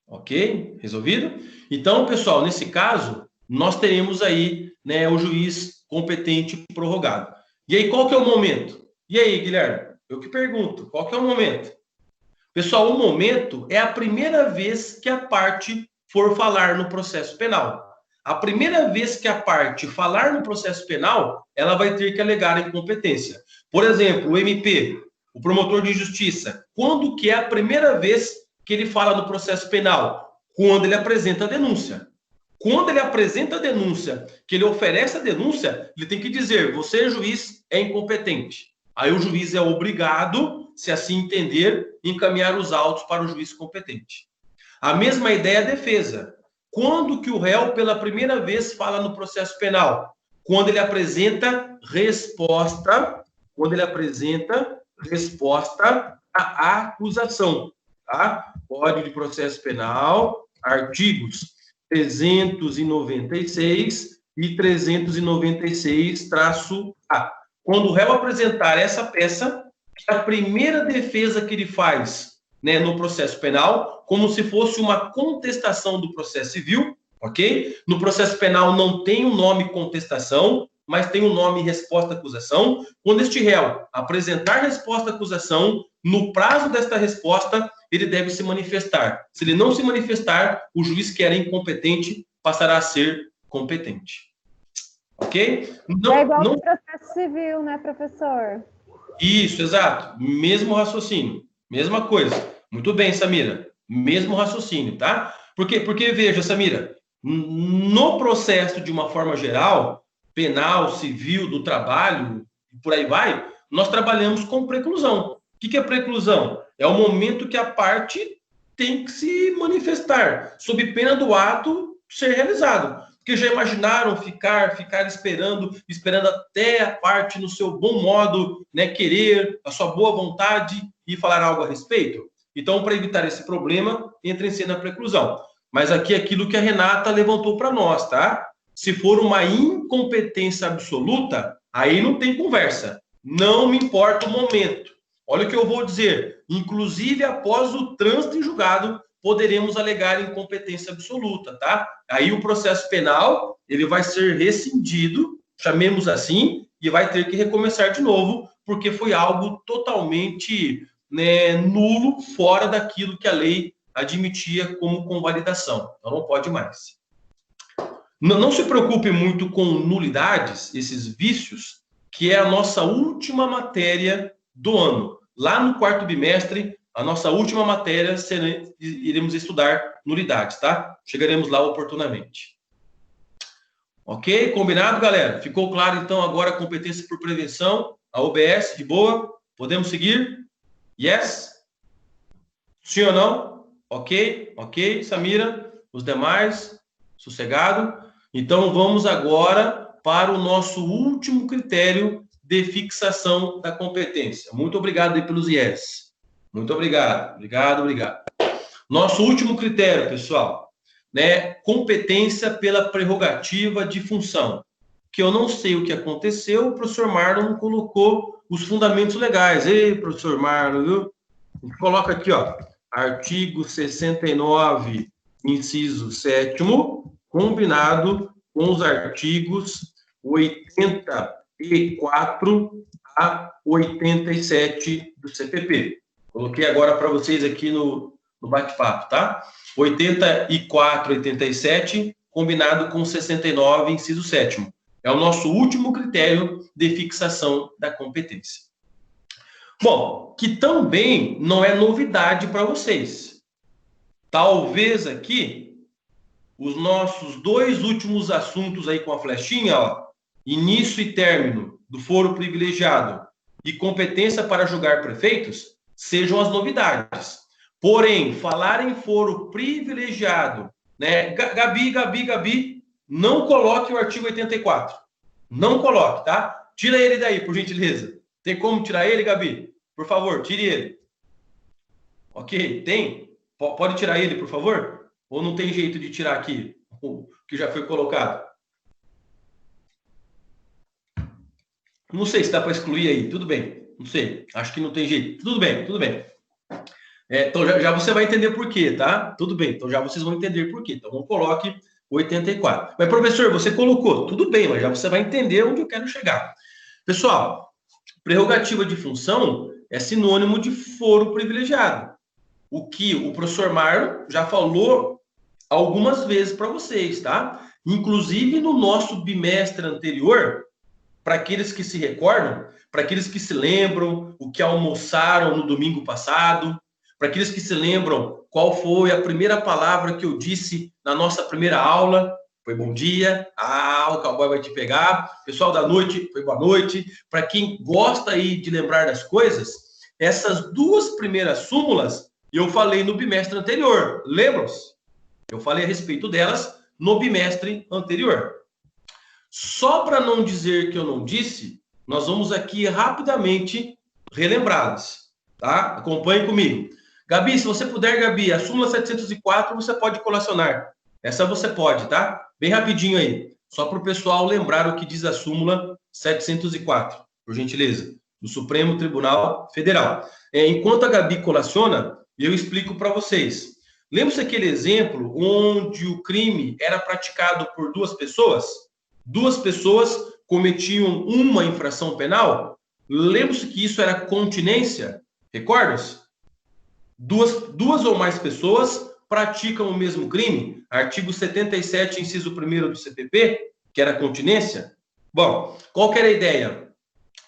Ok? Resolvido? Então, pessoal, nesse caso, nós teremos aí o juiz competente prorrogado. E aí, qual que é o momento? E aí, Guilherme? Eu que pergunto, qual que é o momento? Pessoal, o momento é a primeira vez que a parte for falar no processo penal. A primeira vez que a parte falar no processo penal, ela vai ter que alegar a incompetência. Por exemplo, o MP, o promotor de justiça, quando que é a primeira vez que ele fala no processo penal? Quando ele apresenta a denúncia. Quando ele apresenta a denúncia, que ele oferece a denúncia, ele tem que dizer, você, juiz, é incompetente. Aí o juiz é obrigado, se assim entender, encaminhar os autos para o juiz competente. A mesma ideia é a defesa. Quando que o réu, pela primeira vez, fala no processo penal? Quando ele apresenta resposta, à acusação. Tá? Código de Processo Penal, artigos 396 e 396-A. Quando o réu apresentar essa peça, a primeira defesa que ele faz no processo penal, como se fosse uma contestação do processo civil, ok? No processo penal não tem o nome contestação, mas tem o nome resposta-acusação. Quando este réu apresentar resposta-acusação, no prazo desta resposta, ele deve se manifestar. Se ele não se manifestar, o juiz que era incompetente passará a ser competente. Ok? Não, é igual não... ao processo civil, né, professor? Isso, exato. Mesmo raciocínio. Mesma coisa. Muito bem, Samira. Mesmo raciocínio, tá? Porque veja, Samira, no processo de uma forma geral, penal, civil, do trabalho, por aí vai, nós trabalhamos com preclusão. O que é preclusão? É o momento que a parte tem que se manifestar, sob pena do ato ser realizado. Porque já imaginaram ficar esperando até a parte no seu bom modo, né, querer, a sua boa vontade e falar algo a respeito? Então, para evitar esse problema, entra em cena a preclusão. Mas aqui é aquilo que a Renata levantou para nós, tá? Se for uma incompetência absoluta, aí não tem conversa. Não me importa o momento. Olha o que eu vou dizer. Inclusive, após o trânsito em julgado, poderemos alegar incompetência absoluta, tá? Aí o processo penal, ele vai ser rescindido, chamemos assim, e vai ter que recomeçar de novo, porque foi algo totalmente, né, nulo, fora daquilo que a lei admitia como convalidação. Então não pode mais. Não se preocupe muito com nulidades, esses vícios, que é a nossa última matéria do ano. Lá no quarto bimestre, a nossa última matéria, iremos estudar nulidades, tá? Chegaremos lá oportunamente. Ok? Combinado, galera? Ficou claro, então, agora a competência por prevenção, a OBS, de boa? Podemos seguir? Yes? Sim ou não? Ok? Ok, Samira? Os demais? Sossegado? Então, vamos agora para o nosso último critério de fixação da competência. Muito obrigado aí pelos yes. Muito obrigado. Obrigado. Nosso último critério, pessoal, né? Competência pela prerrogativa de função. Que eu não sei o que aconteceu, o professor Marlon colocou os fundamentos legais. Ei, professor Marlon, viu? Coloca aqui, ó, artigo 69, inciso 7º, combinado com os artigos 84 a 87 do CPP. Coloquei agora para vocês aqui no bate-papo, tá? 84, 87, combinado com 69, inciso 7º. É o nosso último critério de fixação da competência. Bom, que também não é novidade para vocês. Talvez aqui, os nossos dois últimos assuntos aí com a flechinha, ó, início e término do foro privilegiado e competência para julgar prefeitos, sejam as novidades. Porém, falar em foro privilegiado, né? Gabi, não coloque o artigo 84. Não coloque, tá? Tira ele daí, por gentileza. Tem como tirar ele, Gabi? Por favor, tire ele. Ok? Tem? Pode tirar ele, por favor? Ou não tem jeito de tirar aqui o que já foi colocado? Não sei se dá para excluir aí. Tudo bem. Não sei. Acho que não tem jeito. Tudo bem. Então, já você vai entender por quê, tá? Tudo bem. Então, já vocês vão entender por quê. Então, não coloque 84. Mas, professor, você colocou. Tudo bem, mas já você vai entender onde eu quero chegar. Pessoal, prerrogativa de função é sinônimo de foro privilegiado. O que o professor Marlon já falou algumas vezes para vocês, tá? Inclusive no nosso bimestre anterior, para aqueles que se recordam, para aqueles que se lembram o que almoçaram no domingo passado, para aqueles que se lembram qual foi a primeira palavra que eu disse na nossa primeira aula, foi bom dia, o cowboy vai te pegar, pessoal da noite, foi boa noite. Para quem gosta aí de lembrar das coisas, essas duas primeiras súmulas eu falei no bimestre anterior, lembram-se? Eu falei a respeito delas no bimestre anterior. Só para não dizer que eu não disse, nós vamos aqui rapidamente relembrá-las, tá? Acompanhe comigo. Gabi, se você puder, Gabi, a súmula 704 você pode colacionar. Essa você pode, tá? Bem rapidinho aí. Só para o pessoal lembrar o que diz a súmula 704, por gentileza, do Supremo Tribunal Federal. Enquanto a Gabi colaciona, eu explico para vocês. Lembra-se aquele exemplo onde o crime era praticado por duas pessoas? Duas pessoas cometiam uma infração penal, lembra-se que isso era continência? Recorda-se? Duas ou mais pessoas praticam o mesmo crime, artigo 77, inciso 1º do CPP, que era continência. Bom, qual que era a ideia?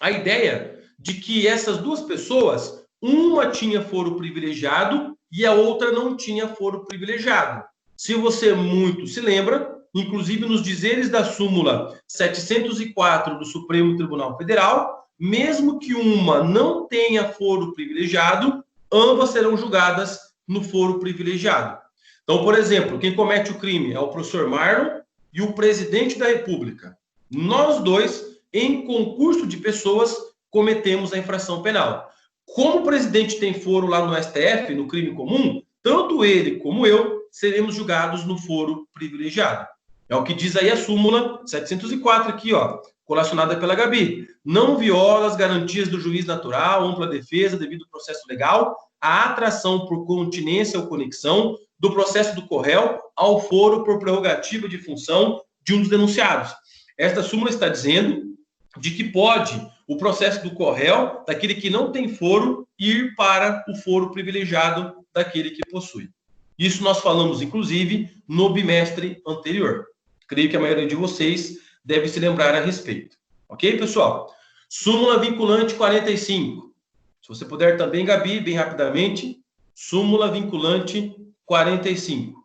A ideia de que essas duas pessoas, uma tinha foro privilegiado e a outra não tinha foro privilegiado. Se você muito se lembra, inclusive nos dizeres da súmula 704 do Supremo Tribunal Federal, mesmo que uma não tenha foro privilegiado, ambas serão julgadas no foro privilegiado. Então, por exemplo, quem comete o crime é o professor Marlon e o presidente da República. Nós dois, em concurso de pessoas, cometemos a infração penal. Como o presidente tem foro lá no STF, no crime comum, tanto ele como eu seremos julgados no foro privilegiado. É o que diz aí a súmula 704 aqui, ó, colacionada pela Gabi. Não viola as garantias do juiz natural, ampla defesa, devido processo legal, a atração por continência ou conexão do processo do corréu ao foro por prerrogativa de função de um dos denunciados. Esta súmula está dizendo de que pode o processo do corréu, daquele que não tem foro, ir para o foro privilegiado daquele que possui. Isso nós falamos, inclusive, no bimestre anterior. Creio que a maioria de vocês deve se lembrar a respeito. Ok, pessoal? Súmula vinculante 45. Se você puder também, Gabi, bem rapidamente. Súmula vinculante 45.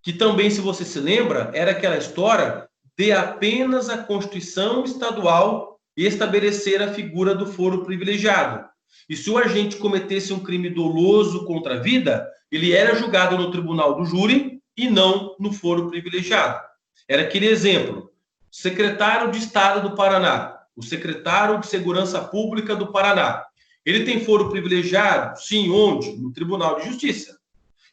Que também, se você se lembra, era aquela história de apenas a Constituição Estadual estabelecer a figura do foro privilegiado. E se o agente cometesse um crime doloso contra a vida, ele era julgado no tribunal do júri e não no foro privilegiado. Era aquele exemplo. Secretário de Estado do Paraná, o secretário de Segurança Pública do Paraná. Ele tem foro privilegiado? Sim, onde? No Tribunal de Justiça.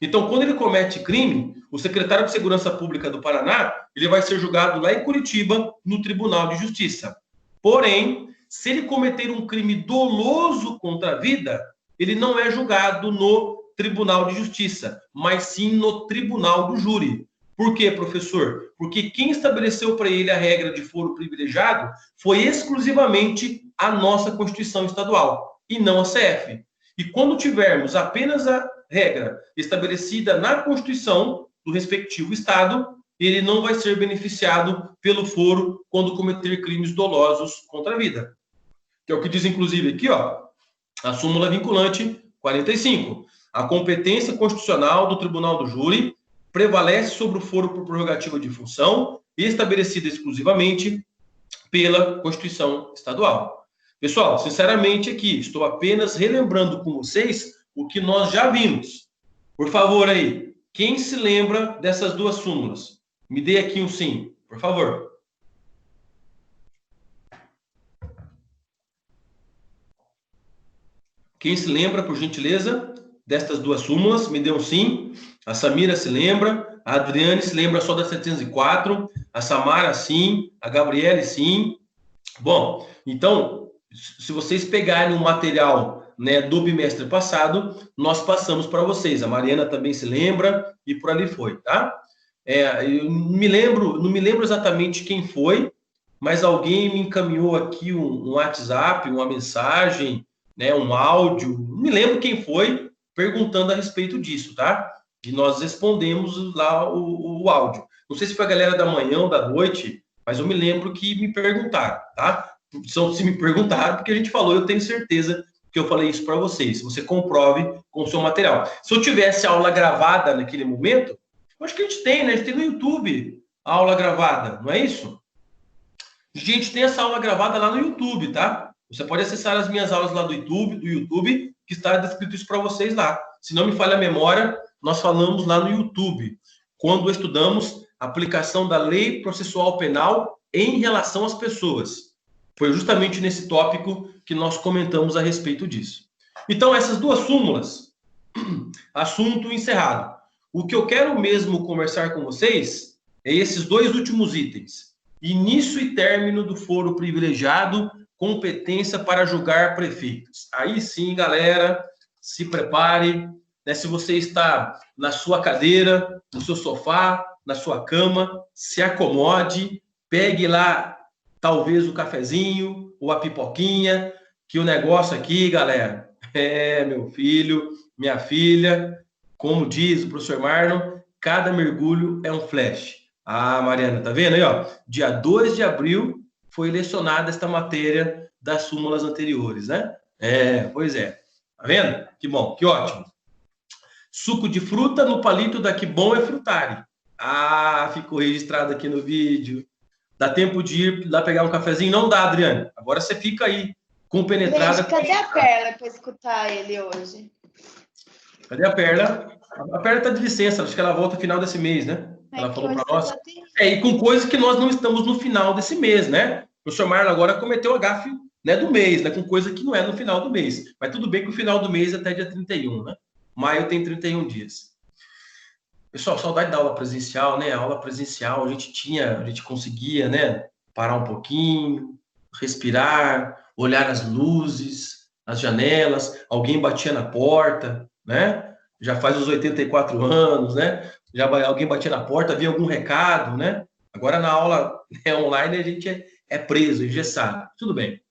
Então, quando ele comete crime, o secretário de Segurança Pública do Paraná, ele vai ser julgado lá em Curitiba, no Tribunal de Justiça. Porém, se ele cometer um crime doloso contra a vida, ele não é julgado no Tribunal de Justiça, mas sim no Tribunal do Júri. Por quê, professor? Porque quem estabeleceu para ele a regra de foro privilegiado foi exclusivamente a nossa Constituição Estadual, e não a CF. E quando tivermos apenas a regra estabelecida na Constituição do respectivo Estado, ele não vai ser beneficiado pelo foro quando cometer crimes dolosos contra a vida. Que é o que diz, inclusive, aqui, ó, a súmula vinculante 45. A competência constitucional do Tribunal do Júri prevalece sobre o foro por prerrogativa de função, estabelecida exclusivamente pela Constituição Estadual. Pessoal, sinceramente aqui, estou apenas relembrando com vocês o que nós já vimos. Por favor aí, quem se lembra dessas duas súmulas? Me dê aqui um sim, por favor. Quem se lembra, por gentileza, destas duas súmulas, me dê um sim. A Samira se lembra, a Adriane se lembra só da 704, a Samara sim, a Gabriele sim. Bom, então, se vocês pegarem o material, né, do bimestre passado, nós passamos para vocês. A Mariana também se lembra e por ali foi, tá? Eu não me lembro exatamente quem foi, mas alguém me encaminhou aqui um WhatsApp, uma mensagem, né, um áudio, não me lembro quem foi, perguntando a respeito disso, tá? E nós respondemos lá o áudio. Não sei se foi a galera da manhã ou da noite, mas eu me lembro que me perguntaram, tá? Se me perguntaram, porque a gente falou, eu tenho certeza que eu falei isso para vocês. Você comprove com o seu material. Se eu tivesse aula gravada naquele momento, eu acho que a gente tem, né? A gente tem no YouTube a aula gravada, não é isso? A gente tem essa aula gravada lá no YouTube, tá? Você pode acessar as minhas aulas lá do YouTube, que está descrito isso para vocês lá. Se não me falha a memória, nós falamos lá no YouTube, quando estudamos a aplicação da Lei Processual Penal em relação às pessoas. Foi justamente nesse tópico que nós comentamos a respeito disso. Então, essas duas súmulas, assunto encerrado. O que eu quero mesmo conversar com vocês é esses dois últimos itens. Início e término do foro privilegiado, competência para julgar prefeitos. Aí sim, galera, se prepare, né? Se você está na sua cadeira, no seu sofá, na sua cama, se acomode, pegue lá talvez o cafezinho ou a pipoquinha, que o negócio aqui, galera, meu filho, minha filha, como diz o professor Marlon, cada mergulho é um flash. Ah, Mariana, tá vendo aí, ó? Dia 2 de abril foi lecionada esta matéria das súmulas anteriores, né? Pois é. Tá vendo? Que bom, que ótimo. Suco de fruta no palito da Que Bom é Frutari. Ah, ficou registrado aqui no vídeo. Dá tempo de ir lá pegar um cafezinho? Não dá, Adriane. Agora você fica aí, compenetrada. Gente, cadê a Perla para escutar ele hoje? Cadê a Perla? A Perla tá de licença, acho que ela volta no final desse mês, né? Ela falou para nós. E com coisas que nós não estamos no final desse mês, né? O professor Marlon agora cometeu a gafe, né, do mês, né? Com coisa que não é no final do mês. Mas tudo bem que o final do mês é até dia 31, né? Maio tem 31 dias. Pessoal, saudade da aula presencial, né? A aula presencial, a gente conseguia, né? Parar um pouquinho, respirar, olhar as luzes, as janelas, alguém batia na porta, né? Já faz os 84 anos, né? Alguém batia na porta, havia algum recado, né? Agora na aula online a gente é preso, engessado. Tudo bem.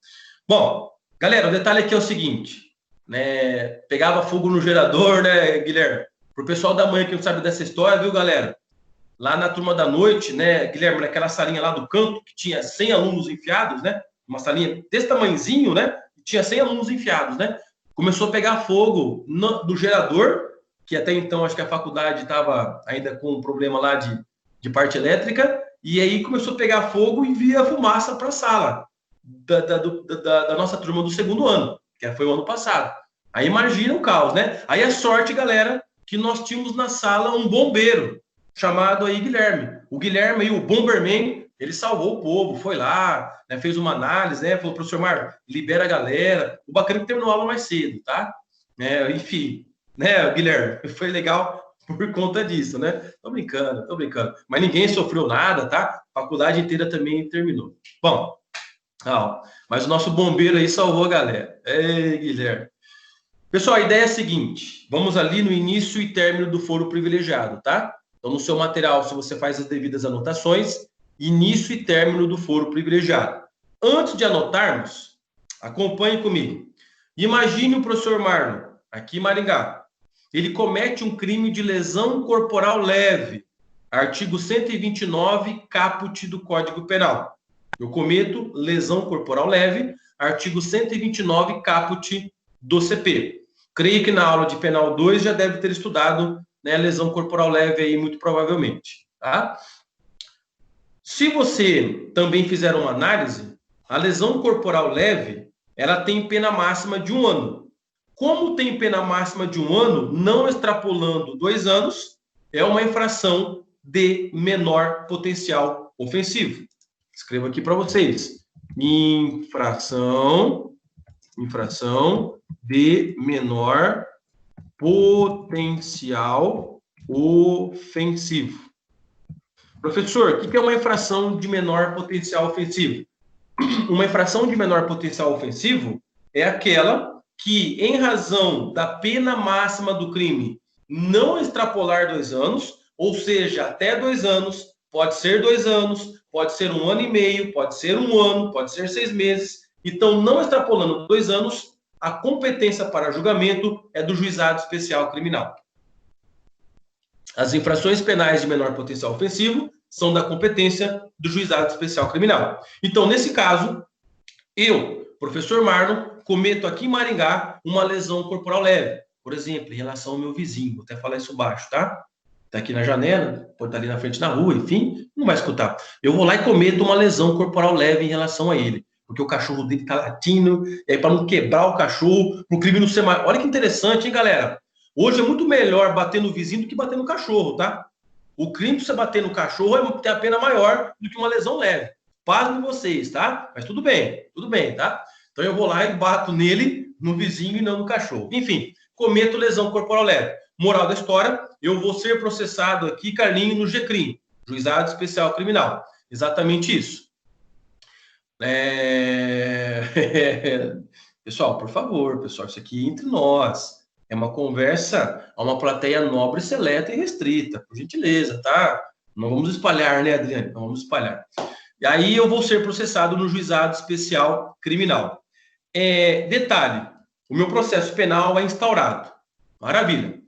Bom, galera, o detalhe aqui é o seguinte, né? Pegava fogo no gerador, né, Guilherme? Pro pessoal da manhã que não sabe dessa história, viu, galera? Lá na turma da noite, né, Guilherme, naquela salinha lá do canto, que tinha 100 alunos enfiados, né? Uma salinha desse tamanhozinho, né? Tinha 100 alunos enfiados, né? Começou a pegar fogo no gerador, que até então acho que a faculdade estava ainda com um problema lá de parte elétrica, e aí começou a pegar fogo e via fumaça para a sala da nossa turma do segundo ano, que foi o ano passado. Aí imagina o caos, né? Aí a sorte, galera, que nós tínhamos na sala um bombeiro, chamado aí Guilherme. O Guilherme aí, o Bomberman, ele salvou o povo, foi lá, né, fez uma análise, né? Falou, professor Marlon, libera a galera. O bacana que terminou a aula mais cedo, tá? Enfim, né, Guilherme, foi legal por conta disso, né? Tô brincando. Mas ninguém sofreu nada, tá? A faculdade inteira também terminou. Bom, mas o nosso bombeiro aí salvou a galera. Ei, Guilherme. Pessoal, a ideia é a seguinte, vamos ali no início e término do foro privilegiado, tá? Então, no seu material, se você faz as devidas anotações, início e término do foro privilegiado. Antes de anotarmos, acompanhe comigo. Imagine o professor Marlon, aqui em Maringá. Ele comete um crime de lesão corporal leve, artigo 129, caput do Código Penal. Eu cometo lesão corporal leve, artigo 129, caput do CP. Creio que na aula de Penal 2 já deve ter estudado, né, lesão corporal leve aí, muito provavelmente, tá? Se você também fizer uma análise, a lesão corporal leve, ela tem pena máxima de 1 ano. Como tem pena máxima de 1 ano, não extrapolando 2 anos, é uma infração de menor potencial ofensivo. Escrevo aqui para vocês. Infração de menor potencial ofensivo. Professor, o que é uma infração de menor potencial ofensivo? Uma infração de menor potencial ofensivo é aquela que, em razão da pena máxima do crime não extrapolar 2 anos, ou seja, até 2 anos, pode ser 2 anos, pode ser 1 ano e meio, pode ser 1 ano, pode ser 6 meses. Então, não extrapolando 2 anos, a competência para julgamento é do Juizado Especial Criminal. As infrações penais de menor potencial ofensivo são da competência do Juizado Especial Criminal. Então, nesse caso, eu, professor Marlon, cometo aqui em Maringá uma lesão corporal leve. Por exemplo, em relação ao meu vizinho. Vou até falar isso baixo, tá? Tá aqui na janela, pode estar ali na frente na rua, enfim, não vai escutar. Eu vou lá e cometo uma lesão corporal leve em relação a ele. Porque o cachorro dele tá latindo, e aí para não quebrar o cachorro, pro crime não ser mais... Olha que interessante, hein, galera? Hoje é muito melhor bater no vizinho do que bater no cachorro, tá? O crime de você bater no cachorro tem a pena maior do que uma lesão leve. Pasmem vocês, tá? Mas tudo bem, tá? Então eu vou lá e bato nele, no vizinho e não no cachorro. Enfim, cometo lesão corporal leve. Moral da história, eu vou ser processado aqui, Carlinho, no GCRIM, Juizado Especial Criminal. Exatamente isso. Pessoal, por favor, pessoal, isso aqui é entre nós. É uma conversa a uma plateia nobre, seleta e restrita, por gentileza, tá? Não vamos espalhar, né, Adriane? Não vamos espalhar. E aí eu vou ser processado no juizado especial criminal. Detalhe, o meu processo penal é instaurado. Maravilha.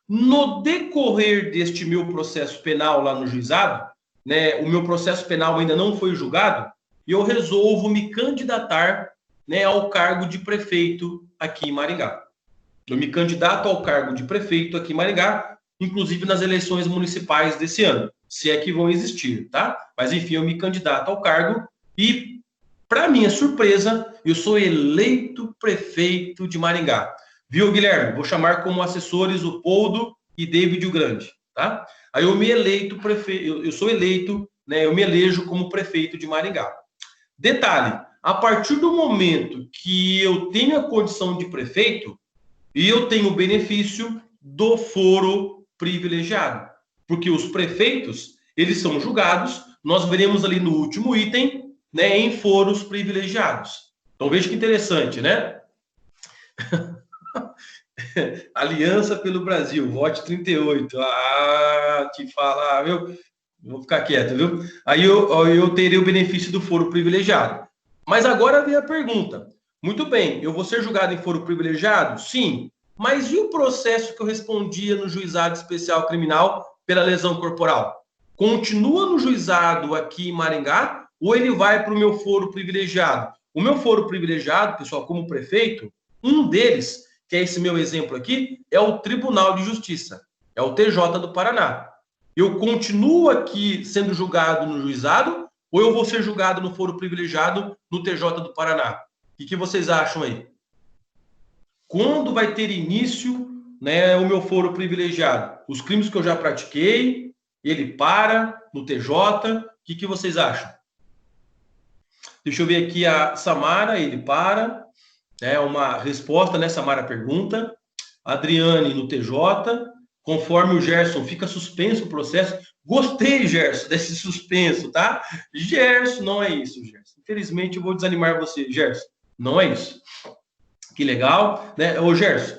No decorrer deste meu processo penal lá no juizado, né, o meu processo penal ainda não foi julgado, e eu resolvo me candidatar, né, ao cargo de prefeito aqui em Maringá. Eu me candidato ao cargo de prefeito aqui em Maringá, inclusive nas eleições municipais desse ano, se é que vão existir, tá? Mas, enfim, eu me candidato ao cargo e, para minha surpresa, eu sou eleito prefeito de Maringá. Viu, Guilherme? Vou chamar como assessores o Poldo e David o Grande, tá? Aí eu me eleito prefeito, eu sou eleito, né? Eu me elejo como prefeito de Maringá. Detalhe, a partir do momento que eu tenho a condição de prefeito, e eu tenho o benefício do foro privilegiado, porque os prefeitos, eles são julgados, nós veremos ali no último item, né, em foros privilegiados. Então veja que interessante, né? Aliança pelo Brasil, vote 38. Te falar, viu? Vou ficar quieto, viu? Aí eu terei o benefício do foro privilegiado. Mas agora vem a pergunta. Muito bem, eu vou ser julgado em foro privilegiado? Sim. Mas e o processo que eu respondia no juizado especial criminal pela lesão corporal? Continua no juizado aqui em Maringá ou ele vai para o meu foro privilegiado? O meu foro privilegiado, pessoal, como prefeito, um deles, que é esse meu exemplo aqui, é o Tribunal de Justiça, é o TJ do Paraná. Eu continuo aqui sendo julgado no juizado ou eu vou ser julgado no foro privilegiado no TJ do Paraná? O que vocês acham aí? Quando vai ter início, né, o meu foro privilegiado? Os crimes que eu já pratiquei, ele para no TJ, o que vocês acham? Deixa eu ver aqui a Samara, ele para. Uma resposta, né, Samara pergunta. Adriane no TJ. Conforme o Gerson, fica suspenso o processo. Gostei, Gerson, desse suspenso, tá? Gerson, não é isso, Gerson. Infelizmente, eu vou desanimar você, Gerson. Não é isso. Que legal, né? Ô, Gerson,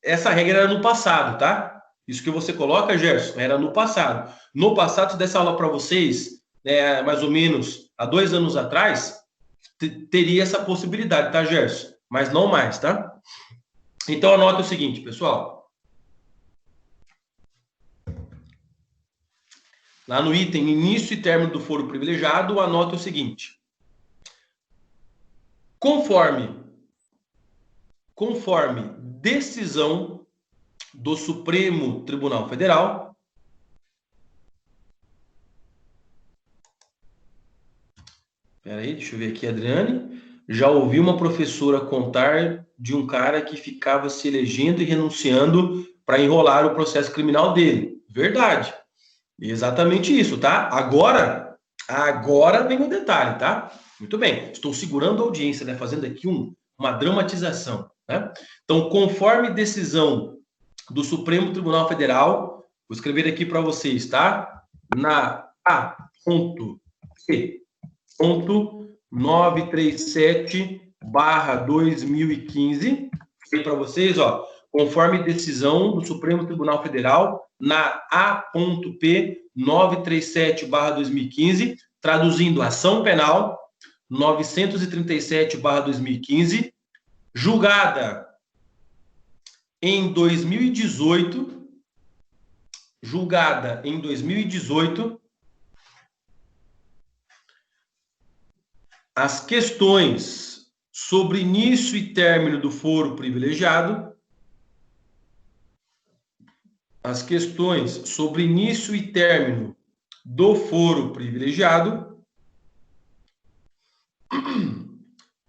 essa regra era no passado, tá? Isso que você coloca, Gerson, era no passado. No passado, se desse aula para vocês, né, mais ou menos há 2 anos atrás, teria essa possibilidade, tá, Gerson? Mas não mais, tá? Então, anota o seguinte, pessoal. Lá no item início e término do foro privilegiado, anota o seguinte. Conforme decisão do Supremo Tribunal Federal, espera aí, deixa eu ver aqui, Adriane. Já ouvi uma professora contar de um cara que ficava se elegendo e renunciando para enrolar o processo criminal dele. Verdade. Exatamente isso, tá? Agora vem o detalhe, tá? Muito bem. Estou segurando a audiência, né? Fazendo aqui uma dramatização, né? Então, conforme decisão do Supremo Tribunal Federal, vou escrever aqui para vocês, tá? Na A.937/2015, para vocês, ó, conforme decisão do Supremo Tribunal Federal, na A.P. 937/2015, traduzindo ação penal 937/2015, julgada em 2018, as questões sobre início e término do foro privilegiado,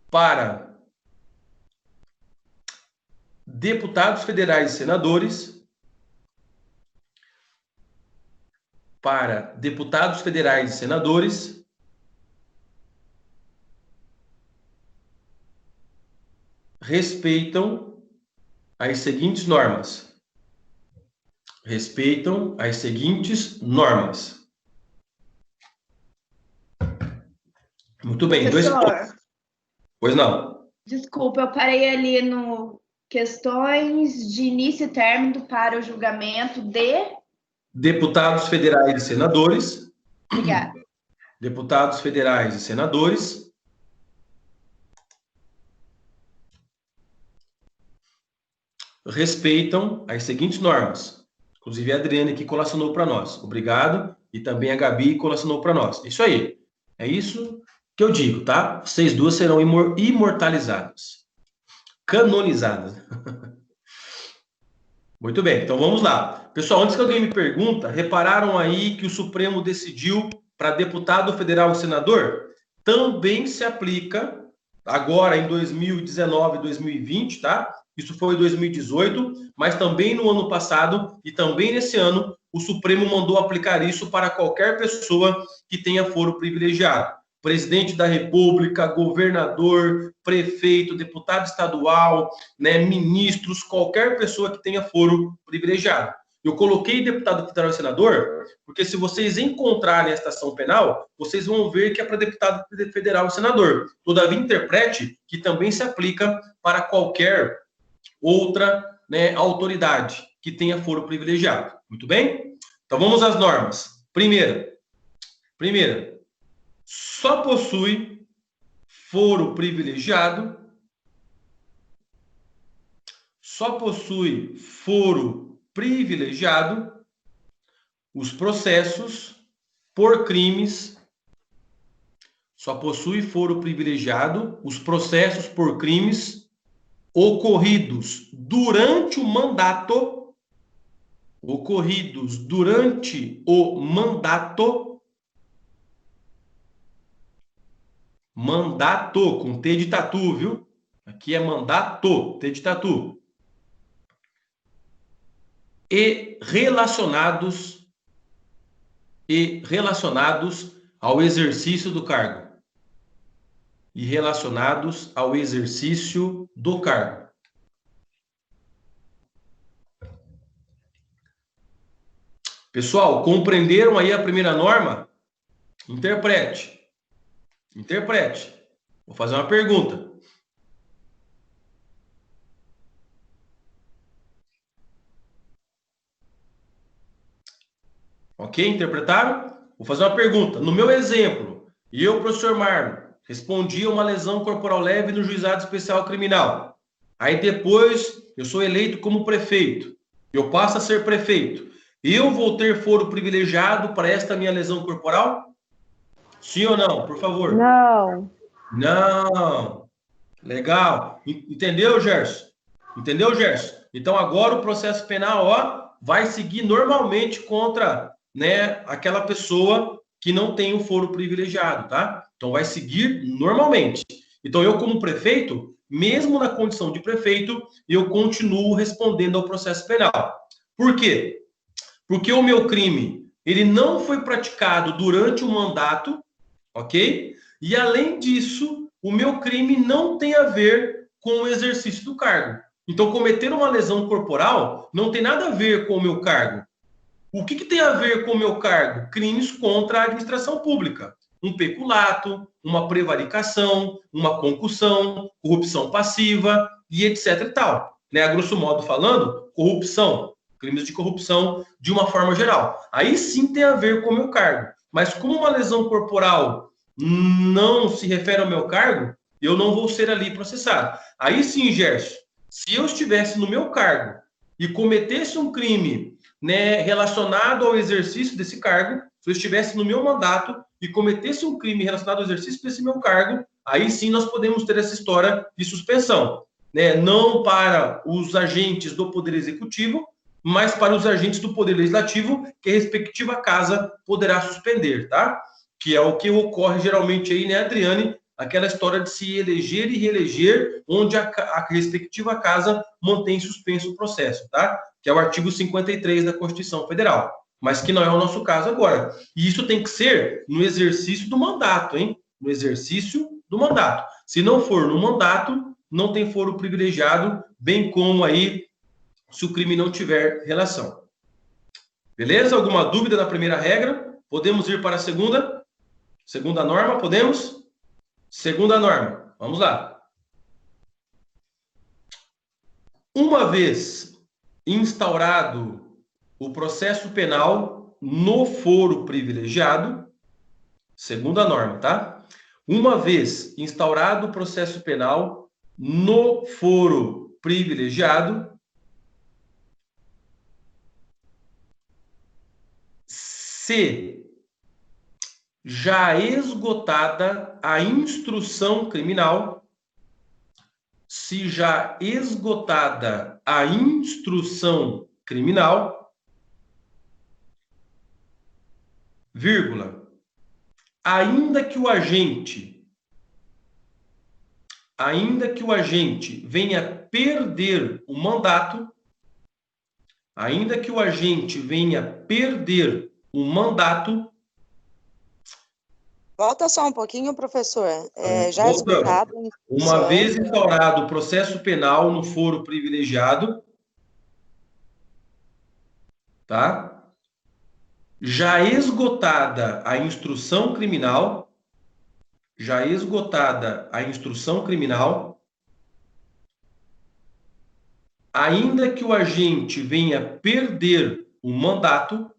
para deputados federais e senadores, respeitam as seguintes normas. Muito bem, Professor, 2 pontos. Pois não. desculpa, eu parei ali no questões de início e término para o julgamento de... Deputados federais e senadores. Obrigada. deputados federais e senadores respeitam as seguintes normas. Inclusive, a Adriane aqui colacionou para nós. Obrigado. E também a Gabi colacionou para nós. Isso aí. É isso que eu digo, tá? Vocês duas serão imortalizadas. Canonizadas. Muito bem, então vamos lá. Pessoal, antes que alguém me pergunta, repararam aí que o Supremo decidiu para deputado federal e senador? Também se aplica agora em 2019 e 2020, tá? Isso foi em 2018, mas também no ano passado e também nesse ano, o Supremo mandou aplicar isso para qualquer pessoa que tenha foro privilegiado. Presidente da República, governador, prefeito, deputado estadual, né, ministros, qualquer pessoa que tenha foro privilegiado. Eu coloquei deputado federal e senador, porque se vocês encontrarem esta ação penal, vocês vão ver que é para deputado federal e senador. Todavia, interprete que também se aplica para qualquer outra, né, autoridade que tenha foro privilegiado. Muito bem? Então vamos às normas. Primeira, só possui foro privilegiado, os processos por crimes, só possui foro privilegiado os processos por crimes ocorridos durante o mandato, mandato com T de tatu, viu? Aqui é mandato, T de tatu. E relacionados ao exercício do cargo. Pessoal, compreenderam aí a primeira norma? Interprete. Vou fazer uma pergunta. Ok? Interpretaram? Vou fazer uma pergunta. No meu exemplo, eu, professor Marlon, respondi a uma lesão corporal leve no juizado especial criminal. Aí depois eu sou eleito como prefeito. Eu passo a ser prefeito. Eu vou ter foro privilegiado para esta minha lesão corporal? Sim ou não? Por favor. Não. Não. Legal. Entendeu, Gerson? Então agora o processo penal, ó, vai seguir normalmente contra, né, aquela pessoa que não tem o foro privilegiado, tá? Então vai seguir normalmente. Então eu, como prefeito, mesmo na condição de prefeito, eu continuo respondendo ao processo penal. Por quê? Porque o meu crime, ele não foi praticado durante o mandato, ok? E além disso, o meu crime não tem a ver com o exercício do cargo. Então, cometer uma lesão corporal não tem nada a ver com o meu cargo. O que tem a ver com o meu cargo? Crimes contra a administração pública. Um peculato, uma prevaricação, uma concussão, corrupção passiva e etc e tal. Né? A grosso modo falando, corrupção, crimes de corrupção de uma forma geral. Aí sim tem a ver com o meu cargo. Mas como uma lesão corporal não se refere ao meu cargo, eu não vou ser ali processado. Aí sim, Gerson, se eu estivesse no meu cargo e cometesse um crime, né, relacionado ao exercício desse cargo, se eu estivesse no meu mandato e cometesse um crime relacionado ao exercício desse meu cargo, aí sim nós podemos ter essa história de suspensão, né? Não para os agentes do Poder Executivo, mas para os agentes do Poder Legislativo, que a respectiva casa poderá suspender, tá? Que é o que ocorre geralmente aí, né, Adriane? Aquela história de se eleger e reeleger, onde a respectiva casa mantém suspenso o processo, tá? Que é o artigo 53 da Constituição Federal, mas que não é o nosso caso agora. E isso tem que ser no exercício do mandato, hein? No exercício do mandato. Se não for no mandato, não tem foro privilegiado, bem como aí se o crime não tiver relação. Beleza? Alguma dúvida na primeira regra? Podemos ir para a segunda? Segunda norma, podemos? Segunda norma, vamos lá. Uma vez instaurado o processo penal no foro privilegiado, Segunda norma, tá? Uma vez instaurado o processo penal no foro privilegiado, se já esgotada a instrução criminal, se já esgotada a instrução criminal, vírgula, ainda que o agente venha perder o mandato, ainda que o agente venha perder o mandato. Volta só um pouquinho, professor. Já esgotado. Uma vez instaurado o processo penal no foro privilegiado, tá? Já esgotada a instrução criminal, ainda que o agente venha perder o mandato,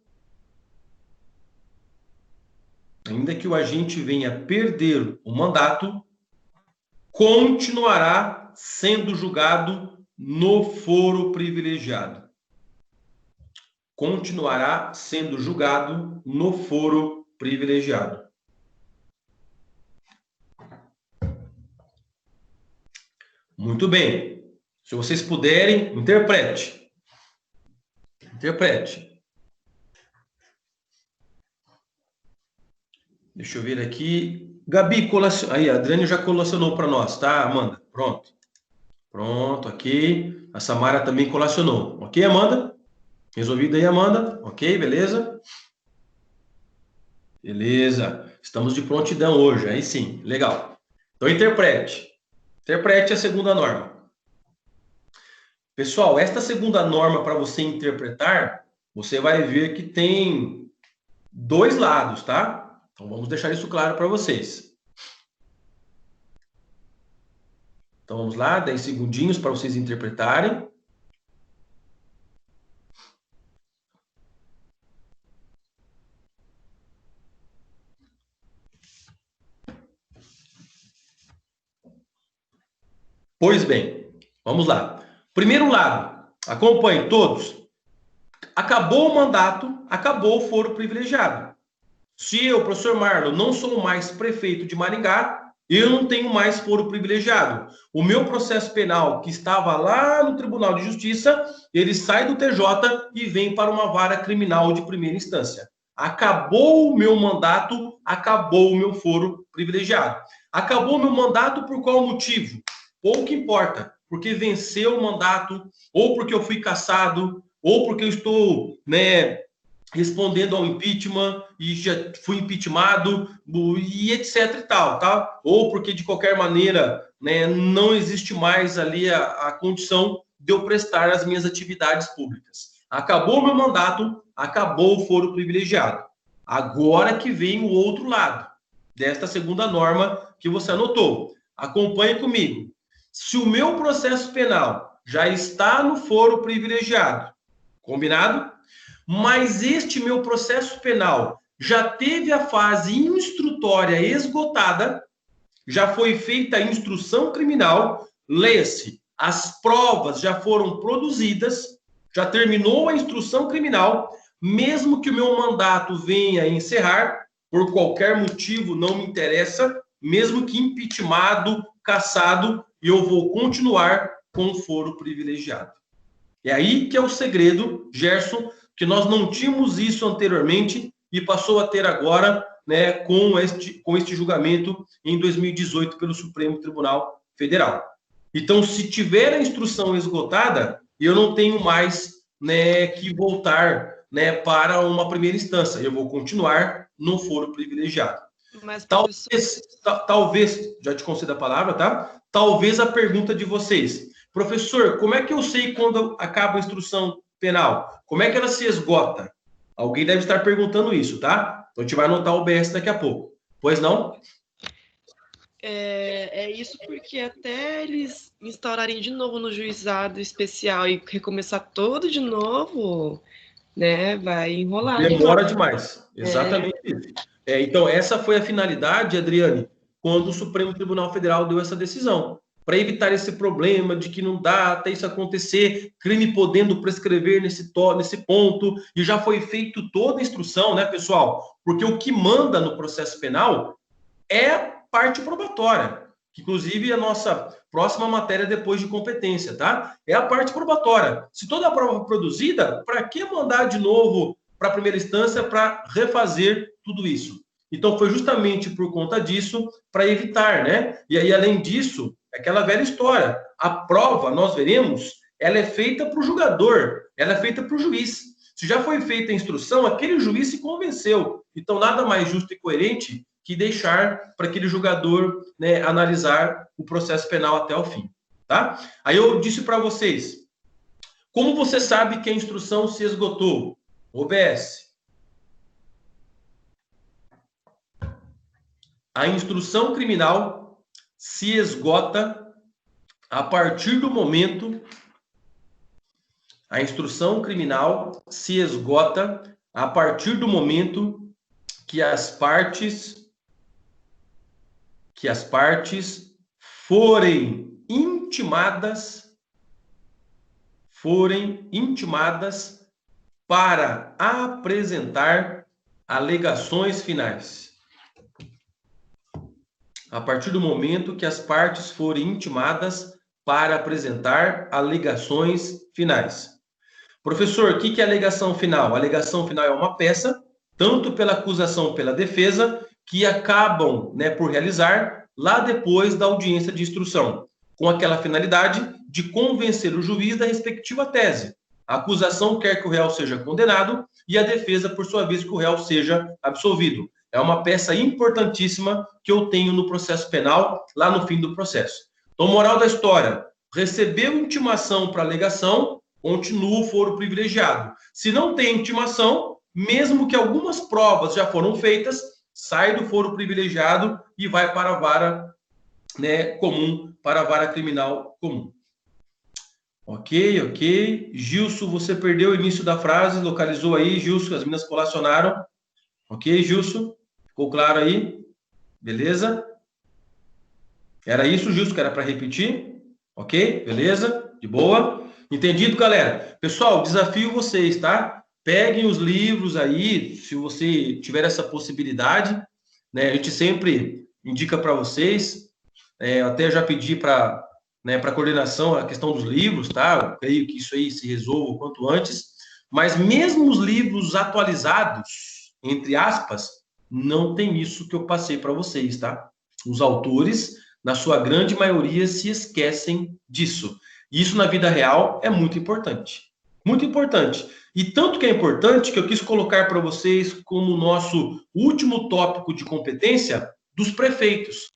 continuará sendo julgado no foro privilegiado. Muito bem. Se vocês puderem, interprete. Deixa eu ver aqui. Gabi, aí, a Adriane já colacionou para nós, tá, Amanda? Pronto, ok. A Samara também colacionou. Ok, Amanda? Resolvido aí, Amanda? Ok, beleza? Beleza. Estamos de prontidão hoje, aí sim. Legal. Então, interprete a segunda norma. Pessoal, esta segunda norma, para você interpretar, você vai ver que tem dois lados, tá? Então, vamos deixar isso claro para vocês. Então, vamos lá, 10 segundinhos para vocês interpretarem. Pois bem, vamos lá. Primeiro lado, acompanhe todos. Acabou o mandato, acabou o foro privilegiado. Se eu, professor Marlon, não sou mais prefeito de Maringá, eu não tenho mais foro privilegiado. O meu processo penal, que estava lá no Tribunal de Justiça, ele sai do TJ e vem para uma vara criminal de primeira instância. Acabou o meu mandato, acabou o meu foro privilegiado. Acabou o meu mandato por qual motivo? Pouco importa, porque venceu o mandato, ou porque eu fui cassado, ou porque eu estou, respondendo ao impeachment e já fui impeachmentado, e etc e tal, tá? Ou porque, de qualquer maneira, não existe mais ali a condição de eu prestar as minhas atividades públicas. Acabou o meu mandato, acabou o foro privilegiado. Agora que vem o outro lado desta segunda norma que você anotou. Acompanhe comigo. Se o meu processo penal já está no foro privilegiado, combinado? Mas este meu processo penal já teve a fase instrutória esgotada, já foi feita a instrução criminal, leia-se, as provas já foram produzidas, já terminou a instrução criminal, mesmo que o meu mandato venha a encerrar, por qualquer motivo, não me interessa, mesmo que impeachmentado, cassado, eu vou continuar com o foro privilegiado. É aí que é o segredo, Gerson, que nós não tínhamos isso anteriormente e passou a ter agora, com este julgamento em 2018 pelo Supremo Tribunal Federal. Então, se tiver a instrução esgotada, eu não tenho mais, que voltar, para uma primeira instância. Eu vou continuar no foro privilegiado. Mas, talvez, já te concedo a palavra, tá? Talvez a pergunta de vocês, professor, como é que eu sei quando acaba a instrução penal? Como é que ela se esgota? Alguém deve estar perguntando isso, tá? Então a gente vai anotar o BS daqui a pouco. Pois não? É isso porque até eles instaurarem de novo no juizado especial e recomeçar todo de novo, vai enrolar. Demora demais. Exatamente isso. Então, essa foi a finalidade, Adriane, quando o Supremo Tribunal Federal deu essa decisão, para evitar esse problema de que não dá até isso acontecer, crime podendo prescrever nesse ponto, e já foi feito toda a instrução, né, pessoal? Porque o que manda no processo penal é a parte probatória, que inclusive é a nossa próxima matéria depois de competência, tá? É a parte probatória. Se toda a prova foi produzida, para que mandar de novo para a primeira instância para refazer tudo isso? Então, foi justamente por conta disso, para evitar, né? E aí, além disso, é aquela velha história. A prova, nós veremos, ela é feita para o julgador, ela é feita para o juiz. Se já foi feita a instrução, aquele juiz se convenceu. Então, nada mais justo e coerente que deixar para aquele julgador, né, analisar o processo penal até o fim, tá? Aí eu disse para vocês, como você sabe que a instrução se esgotou? OBS. A instrução criminal se esgota a partir do momento... A instrução criminal se esgota a partir do momento que as partes forem intimadas para apresentar alegações finais. A partir do momento que as partes forem intimadas para apresentar alegações finais. Professor, o que é alegação final? A alegação final é uma peça, tanto pela acusação como pela defesa, que acabam, né, por realizar lá depois da audiência de instrução, com aquela finalidade de convencer o juiz da respectiva tese. A acusação quer que o réu seja condenado e a defesa, por sua vez, que o réu seja absolvido. É uma peça importantíssima que eu tenho no processo penal, lá no fim do processo. Então, moral da história, recebeu intimação para alegação, continua o foro privilegiado. Se não tem intimação, mesmo que algumas provas já foram feitas, sai do foro privilegiado e vai para a vara, né, comum, para a vara criminal comum. Ok. Gilson, você perdeu o início da frase, localizou aí, Gilson, as meninas colacionaram. Ok, Gilson? Ficou claro aí? Beleza? Era isso, Gilson, que era para repetir? Ok? Beleza? De boa? Entendido, galera? Pessoal, desafio vocês, tá? Peguem os livros aí, se você tiver essa possibilidade, né? A gente sempre indica para vocês, eu até já pedi para, né, para a coordenação a questão dos livros, tá? Eu creio que isso aí se resolva o quanto antes, mas mesmo os livros atualizados, entre aspas, não tem isso que eu passei para vocês, tá? Os autores, na sua grande maioria, se esquecem disso. E isso na vida real é muito importante. Muito importante. E tanto que é importante que eu quis colocar para vocês como nosso último tópico de competência dos prefeitos.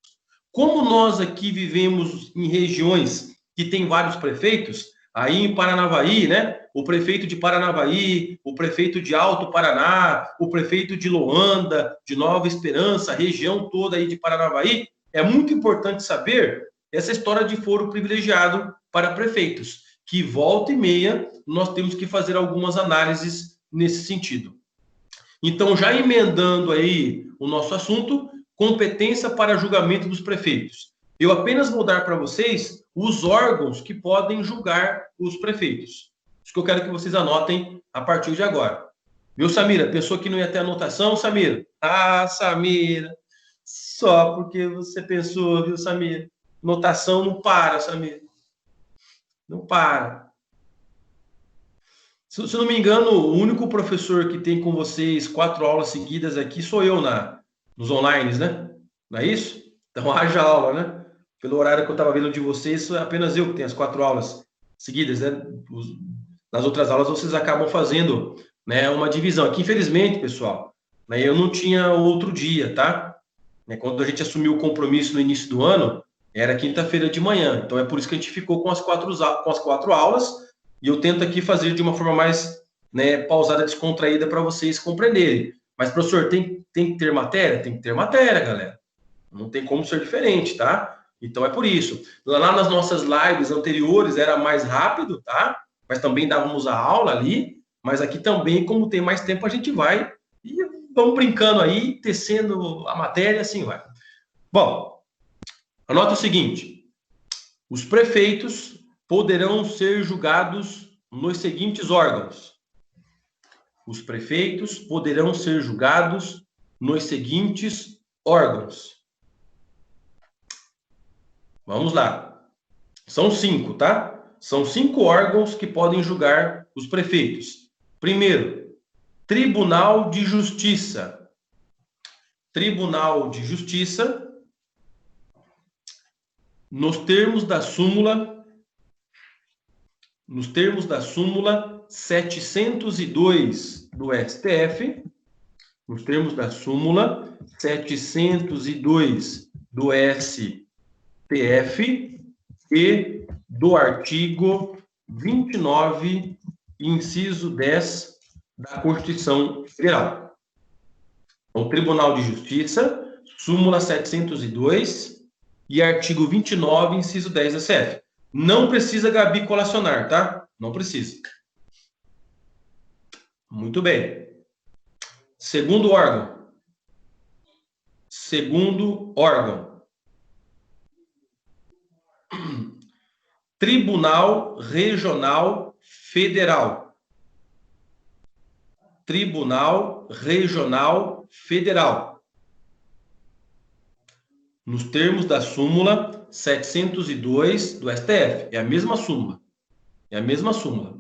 Como nós aqui vivemos em regiões que tem vários prefeitos, aí em Paranavaí, né? O prefeito de Paranavaí, o prefeito de Alto Paraná, o prefeito de Loanda, de Nova Esperança, a região toda aí de Paranavaí, é muito importante saber essa história de foro privilegiado para prefeitos, que volta e meia nós temos que fazer algumas análises nesse sentido. Então, já emendando aí o nosso assunto, competência para julgamento dos prefeitos. Eu apenas vou dar para vocês os órgãos que podem julgar os prefeitos. Isso que eu quero que vocês anotem a partir de agora. Viu, Samira? Pensou que não ia ter anotação, Samira? Ah, Samira, só porque você pensou, viu, Samira? Notação não para, Samira. Não para. Se não me engano, o único professor que tem com vocês 4 aulas seguidas aqui sou eu nos online, né? Não é isso? Então, haja aula, né? Pelo horário que eu estava vendo de vocês, apenas eu que tenho as 4 aulas seguidas, né? Nas outras aulas, vocês acabam fazendo, né, uma divisão. Aqui, infelizmente, pessoal, né, eu não tinha outro dia, tá? Quando a gente assumiu o compromisso no início do ano, era quinta-feira de manhã. Então, é por isso que a gente ficou com as 4 aulas, e eu tento aqui fazer de uma forma mais, né, pausada, descontraída, para vocês compreenderem. Mas, professor, tem que ter matéria? Tem que ter matéria, galera. Não tem como ser diferente, tá? Então, é por isso. Lá nas nossas lives anteriores era mais rápido, tá? Mas também dávamos a aula ali. Mas aqui também, como tem mais tempo, a gente vai e vamos brincando aí, tecendo a matéria, assim vai. Bom, anota o seguinte: os prefeitos poderão ser julgados nos seguintes órgãos. Os prefeitos poderão ser julgados nos seguintes órgãos. Vamos lá. São 5, tá? São 5 órgãos que podem julgar os prefeitos. Primeiro, Tribunal de Justiça. Tribunal de Justiça, nos termos da súmula 702 do STF, nos termos da súmula 702 do STF e do artigo 29, inciso 10 da Constituição Federal. O Tribunal de Justiça, súmula 702 e artigo 29, inciso 10 da CF. Não precisa, Gabi, colacionar, tá? Não precisa. Muito bem. Segundo órgão. Segundo órgão. Tribunal Regional Federal. Tribunal Regional Federal. Nos termos da súmula 702 do STF. É a mesma súmula. É a mesma súmula.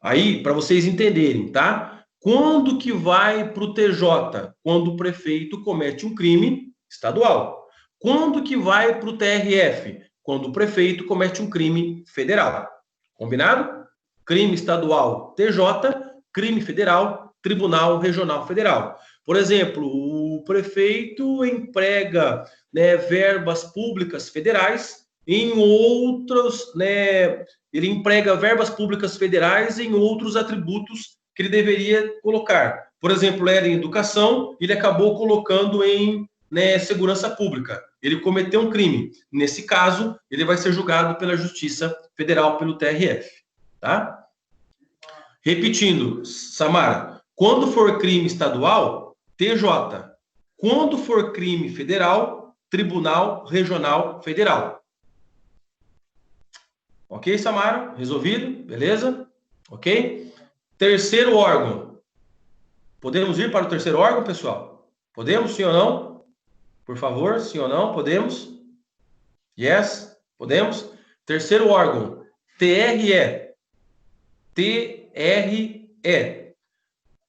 Aí, para vocês entenderem, tá? Quando que vai para o TJ? Quando o prefeito comete um crime estadual. Quando que vai para o TRF? Quando o prefeito comete um crime federal. Combinado? Crime estadual, TJ. Crime federal, Tribunal Regional Federal. Por exemplo, o prefeito emprega, né, verbas públicas federais em outros, né, ele emprega verbas públicas federais em outros atributos que ele deveria colocar. Por exemplo, era em educação, ele acabou colocando em, né, segurança pública. Ele cometeu um crime. Nesse caso, ele vai ser julgado pela Justiça Federal, pelo TRF. Tá? Repetindo, Samara, quando for crime estadual, TJ. Quando for crime federal, Tribunal Regional Federal. Ok, Samara? Resolvido? Beleza? Ok? Terceiro órgão. Podemos ir para o terceiro órgão, pessoal? Podemos, sim ou não? Por favor, sim ou não? Podemos? Yes? Podemos? Terceiro órgão. TRE. TRE.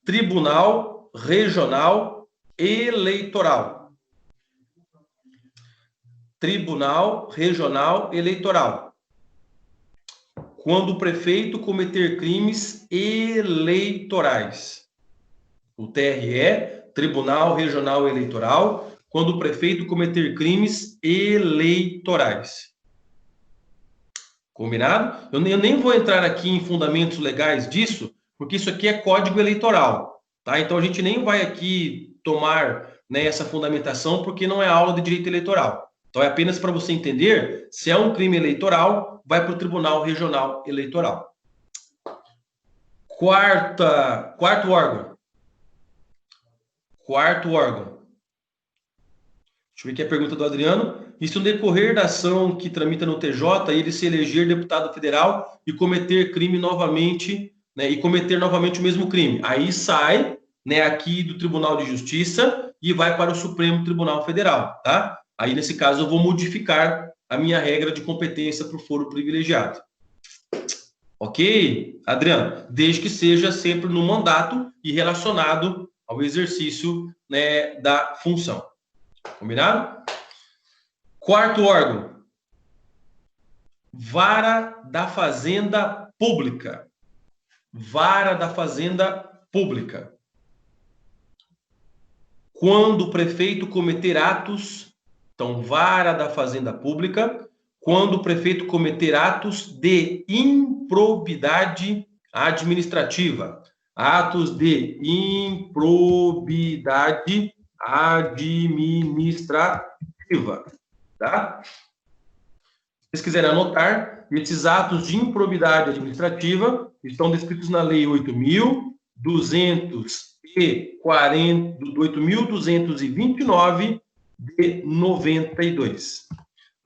Tribunal Regional Eleitoral. Tribunal Regional Eleitoral. Quando o prefeito cometer crimes eleitorais. O TRE, Tribunal Regional Eleitoral, quando o prefeito cometer crimes eleitorais. Combinado? Eu nem vou entrar aqui em fundamentos legais disso, porque isso aqui é código eleitoral, tá? Então a gente nem vai aqui tomar, né, essa fundamentação, porque não é aula de direito eleitoral. Então é apenas para você entender, se é um crime eleitoral, vai para o Tribunal Regional Eleitoral. Quarto órgão. Quarto órgão. Deixa eu ver aqui a pergunta do Adriano. E se no decorrer da ação que tramita no TJ, ele se eleger deputado federal e cometer crime novamente, né, e cometer novamente o mesmo crime? Aí sai, né, aqui do Tribunal de Justiça e vai para o Supremo Tribunal Federal, tá? Aí, nesse caso, eu vou modificar a minha regra de competência para o foro privilegiado. Ok, Adriano? Desde que seja sempre no mandato e relacionado ao exercício, né, da função. Combinado? Quarto órgão. Vara da Fazenda Pública. Vara da Fazenda Pública. Quando o prefeito cometer atos... Então, Vara da Fazenda Pública, quando o prefeito cometer atos de improbidade administrativa. Atos de improbidade administrativa. Tá? Se vocês quiserem anotar, esses atos de improbidade administrativa estão descritos na Lei 8.000, 8.229 de 92.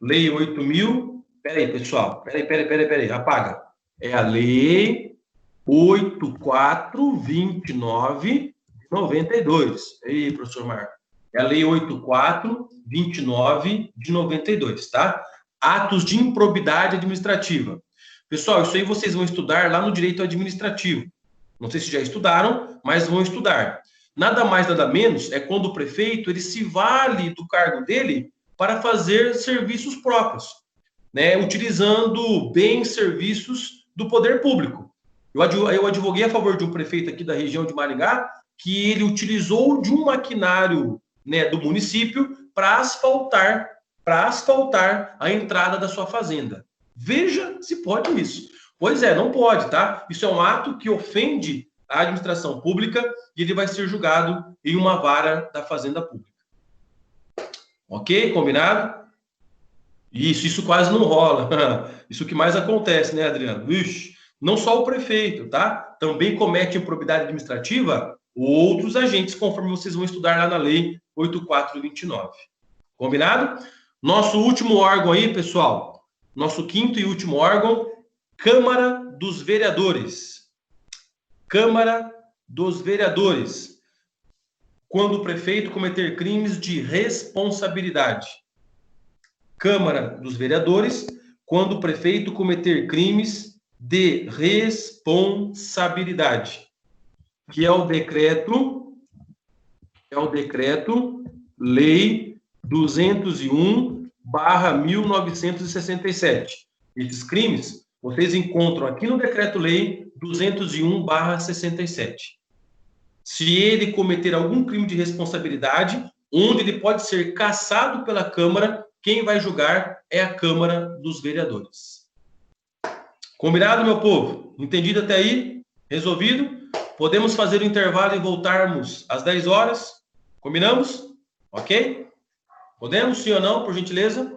Lei 8.000... Peraí, pessoal. Peraí. Apaga. É a Lei 8.429 de 92. Aí, professor Marco. É a Lei 8.429 de 92, tá? Atos de improbidade administrativa. Pessoal, isso aí vocês vão estudar lá no direito administrativo. Não sei se já estudaram, mas vão estudar. Nada mais, nada menos é quando o prefeito ele se vale do cargo dele para fazer serviços próprios, né? Utilizando bens, serviços do poder público. Eu advoguei a favor de um prefeito aqui da região de Maringá que ele utilizou de um maquinário, né, do município para asfaltar a entrada da sua fazenda. Veja se pode isso. Pois é, não pode, tá? Isso é um ato que ofende a administração pública e ele vai ser julgado em uma vara da Fazenda Pública. Ok? Combinado? Isso quase não rola. Isso que mais acontece, né, Adriano? Ixi, não só o prefeito, tá? Também comete improbidade administrativa outros agentes, conforme vocês vão estudar lá na Lei 8.429. Combinado? Nosso último órgão aí, pessoal, nosso quinto e último órgão, Câmara dos Vereadores. Câmara dos Vereadores. Quando o prefeito cometer crimes de responsabilidade. Câmara dos Vereadores, quando o prefeito cometer crimes de responsabilidade, que é o decreto Lei 201/1967. Esses crimes vocês encontram aqui no Decreto-Lei 201/67. Se ele cometer algum crime de responsabilidade, onde ele pode ser cassado pela Câmara, quem vai julgar é a Câmara dos Vereadores. Combinado, meu povo? Entendido até aí? Resolvido? Podemos fazer o intervalo e voltarmos às 10 horas? Combinamos? Ok? Podemos, sim ou não, por gentileza?